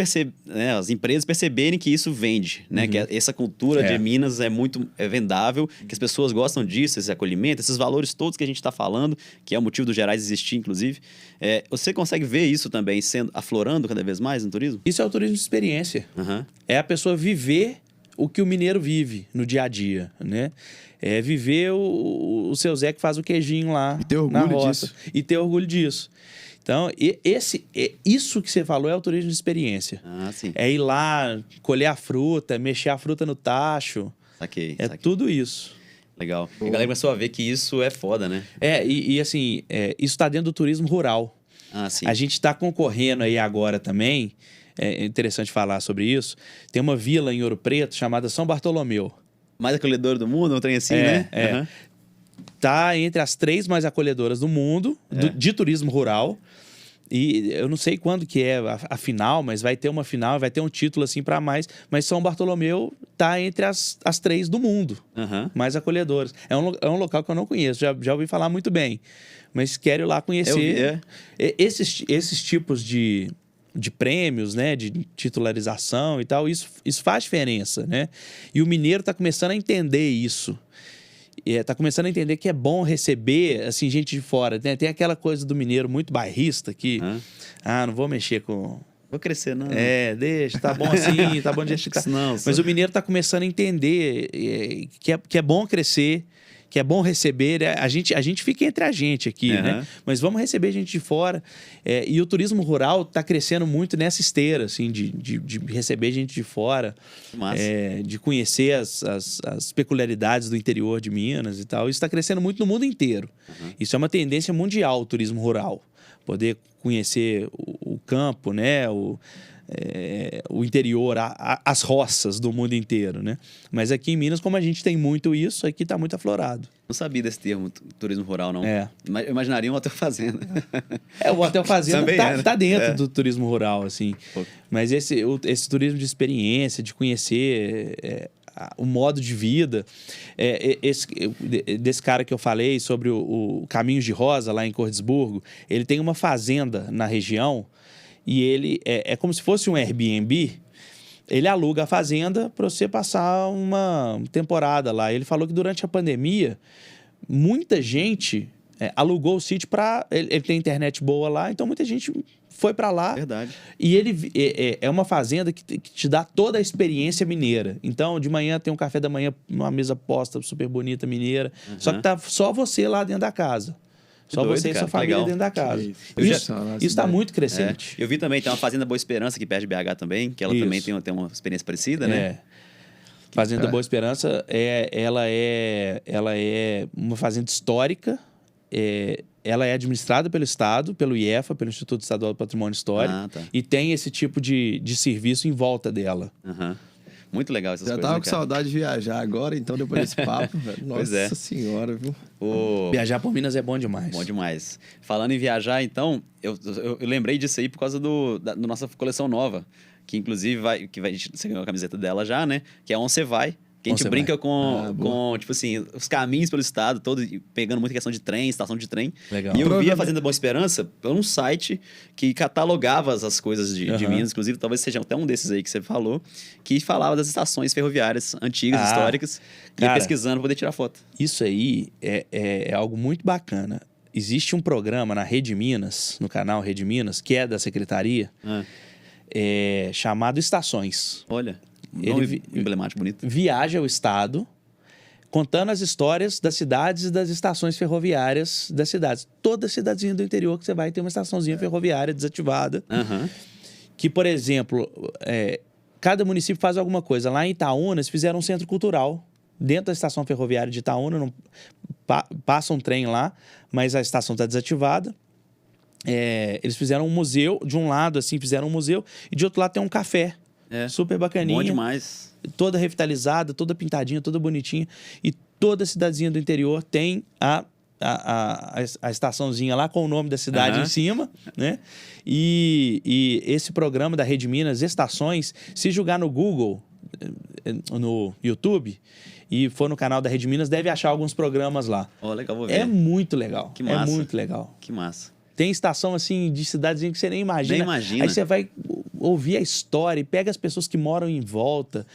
né, as empresas perceberem que isso vende, né? Que essa cultura de Minas é vendável, que as pessoas gostam disso, esse acolhimento, esses valores todos que a gente está falando, que é o motivo do Gerais existir, inclusive. Você consegue ver isso também aflorando cada vez mais no turismo? Isso é o turismo de experiência. É a pessoa viver o que o mineiro vive no dia a dia, né? É viver o seu Zé que faz o queijinho lá e ter orgulho na roça. disso. E ter orgulho disso. Então, isso que você falou é o turismo de experiência. Sim. É ir lá, colher a fruta, mexer a fruta no tacho. Saquei. Tudo isso. Legal. E a galera começou a ver que isso é foda, né? Assim, isso está dentro do turismo rural. Sim. A gente está concorrendo aí agora também, é interessante falar sobre isso, tem uma vila em Ouro Preto chamada São Bartolomeu. Mais acolhedora do mundo, um trem assim, né? Tá entre as 3 mais acolhedoras do mundo, de turismo rural. E eu não sei quando que é a final, mas vai ter uma final, vai ter um título assim para mais. Mas São Bartolomeu tá entre as 3 do mundo, mais acolhedoras. É um local que eu não conheço, já ouvi falar muito bem. Mas quero ir lá conhecer. Esses tipos de prêmios, né, de titularização e tal, isso faz diferença, né? E o mineiro tá começando a entender isso. Tá começando a entender que é bom receber, assim, gente de fora. Tem aquela coisa do mineiro muito bairrista que... não vou mexer com... Vou crescer, não. Deixa, tá bom assim, tá bom de ficar. Não, mas o mineiro tá começando a entender que é bom crescer, que é bom receber. A gente fica entre a gente aqui, né? Mas vamos receber gente de fora. E o turismo rural tá crescendo muito nessa esteira, assim, de receber gente de fora. Massa. De conhecer as peculiaridades do interior de Minas e tal. Isso está crescendo muito no mundo inteiro. Isso é uma tendência mundial, o turismo rural. Poder conhecer o campo, né? O interior, as roças do mundo inteiro, né? Mas aqui em Minas, como a gente tem muito isso, aqui está muito aflorado. Não sabia desse termo, turismo rural, não. Eu imaginaria um hotel fazenda. O hotel fazenda tá dentro do turismo rural, assim. Mas esse turismo de experiência, de conhecer o modo de vida, desse cara que eu falei sobre o Caminhos de Rosa, lá em Cordisburgo, ele tem uma fazenda na região e ele é como se fosse um Airbnb. Ele aluga a fazenda para você passar uma temporada lá. Ele falou que durante a pandemia, muita gente alugou o sítio para... Ele tem internet boa lá, então muita gente foi para lá. Verdade. E ele é uma fazenda que te dá toda a experiência mineira. Então, de manhã tem um café da manhã, uma mesa posta super bonita mineira. Só que tá só você lá dentro da casa. Só doido, você e cara, sua família legal. dentro da casa. Isso Isso está muito crescente. Eu vi também, tem uma Fazenda Boa Esperança, que perto de BH também, que ela também tem uma experiência parecida, né? Fazenda Boa Esperança, ela é uma fazenda histórica, ela é administrada pelo Estado, pelo IEFA, pelo Instituto Estadual do Patrimônio Histórico, e tem esse tipo de serviço em volta dela. Muito legal essas coisas. Já tava né, com saudade de viajar agora, então depois desse papo, velho. Nossa senhora, viu? Viajar por Minas é bom demais. Bom demais. Falando em viajar, então, eu lembrei disso aí por causa da nossa coleção nova, que inclusive você ganhou a camiseta dela já, né? Que é Onde Você Vai. Que a gente brinca com, tipo assim, os caminhos pelo estado, todo, pegando muita questão de trem, estação de trem. Legal. E eu vi a Fazenda Boa Esperança por um site que catalogava as coisas de Minas, inclusive, talvez seja até um desses aí que você falou, que falava das estações ferroviárias antigas, históricas, e ia pesquisando para poder tirar foto. Isso aí é algo muito bacana. Existe um programa na Rede Minas, no canal Rede Minas, que é da Secretaria, chamado Estações. Olha... Ele emblemático, bonito. Viaja ao estado, contando as histórias das cidades e das estações ferroviárias das cidades. Toda cidadezinha do interior que você vai ter uma estaçãozinha ferroviária desativada. Que, por exemplo, cada município faz alguma coisa. Lá em Itaúna, eles fizeram um centro cultural. Dentro da estação ferroviária de Itaúna, passa um trem lá, mas a estação está desativada. Eles fizeram um museu, de um lado, assim, fizeram um museu, e de outro lado tem um café. Super bacaninha. Bom demais. Toda revitalizada, toda pintadinha, toda bonitinha. E toda cidadezinha do interior tem a estaçãozinha lá com o nome da cidade em cima, né? E esse programa da Rede Minas, Estações, se jogar no Google, no YouTube, e for no canal da Rede Minas, deve achar alguns programas lá. Legal, vou ver. É muito legal. Que massa. É muito legal. Que massa. Tem estação, assim, de cidadezinha que você nem imagina. Nem imagina. Aí você vai ouvir a história e pega as pessoas que moram em volta.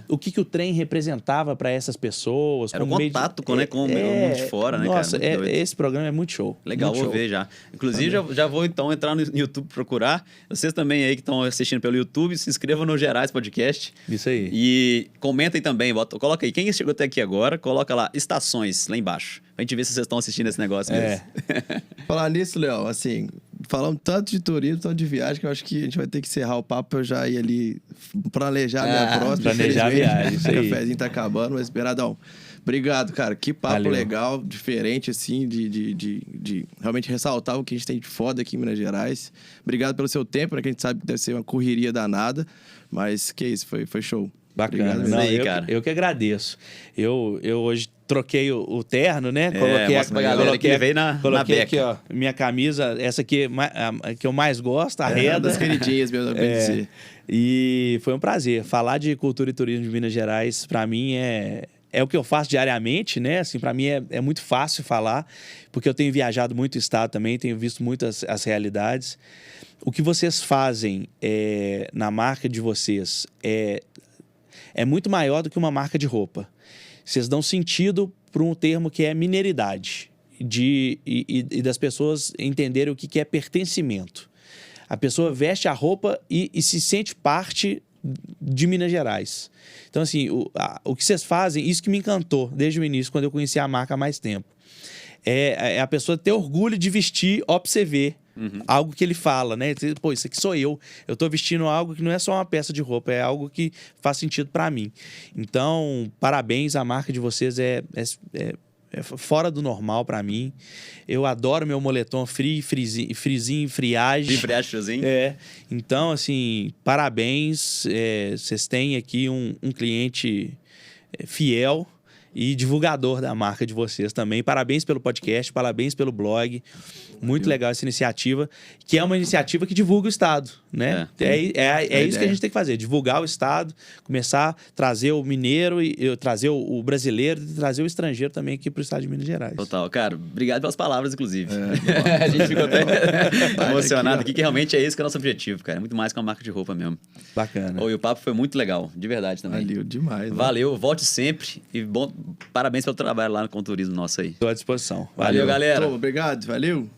O que o trem representava para essas pessoas. Era um contato com o mundo de fora, né, nossa, cara? Nossa, esse programa é muito show. Legal, muito vou show. ver já. Inclusive, já vou então entrar no YouTube procurar. Vocês também aí que estão assistindo pelo YouTube, se inscrevam no Gerais Podcast. Isso aí. E comentem também, coloca aí. Quem chegou até aqui agora, coloca lá, estações, lá embaixo. Pra gente ver se vocês estão assistindo esse negócio mesmo. Falar nisso, Léo, assim, falando tanto de turismo, tanto de viagem, que eu acho que a gente vai ter que encerrar o papo pra eu já ir ali planejar a minha próxima. Planejar a viagem, isso aí. O cafezinho tá acabando, mas, Beradão, obrigado, cara. Que papo Valeu. legal, diferente, assim, de realmente ressaltar o que a gente tem de foda aqui em Minas Gerais. Obrigado pelo seu tempo, né, que a gente sabe que deve ser uma correria danada, mas que isso, foi show. Bacana. Obrigado, Não, aí, cara. Eu que agradeço. Eu hoje troquei o terno, né? Mostra pra galera que ele veio na coloquei beca. aqui, ó, minha camisa, essa aqui a que eu mais gosto, a Uma Reda. das queridinhas mesmo, pra dizer. E foi um prazer. Falar de cultura e turismo de Minas Gerais, para mim, é o que eu faço diariamente, né? Assim, para mim é muito fácil falar, porque eu tenho viajado muito o estado também, tenho visto muitas as realidades. O que vocês fazem na marca de vocês é muito maior do que uma marca de roupa. Vocês dão sentido para um termo que é mineiridade, e das pessoas entenderem o que é pertencimento. A pessoa veste a roupa e se sente parte de Minas Gerais. Então, assim, o que vocês fazem, isso que me encantou desde o início, quando eu conheci a marca há mais tempo, é a pessoa ter orgulho de vestir, ó, pra você ver. Algo que ele fala, né? Pô, isso aqui sou eu. Eu tô vestindo algo que não é só uma peça de roupa, é algo que faz sentido para mim. Então, parabéns, a marca de vocês é fora do normal para mim. Eu adoro meu moletom frizinho, friagem. Friozinho. Então, assim, parabéns. Vocês têm aqui um cliente fiel e divulgador da marca de vocês também. Parabéns pelo podcast, parabéns pelo blog. Muito legal essa iniciativa, que é uma iniciativa que divulga o estado, né? É isso que a gente tem que fazer, divulgar o estado, começar a trazer o mineiro, trazer o brasileiro, e trazer o estrangeiro também aqui para o estado de Minas Gerais. Total. Cara, obrigado pelas palavras, inclusive. A gente ficou até emocionado aqui, que realmente é esse que é o nosso objetivo, cara. É muito mais que uma marca de roupa mesmo. Bacana. E o papo foi muito legal, de verdade também. Valeu demais. Valeu, volte sempre e parabéns pelo trabalho lá com o turismo nosso aí. Estou à disposição. Valeu, galera. Obrigado, valeu.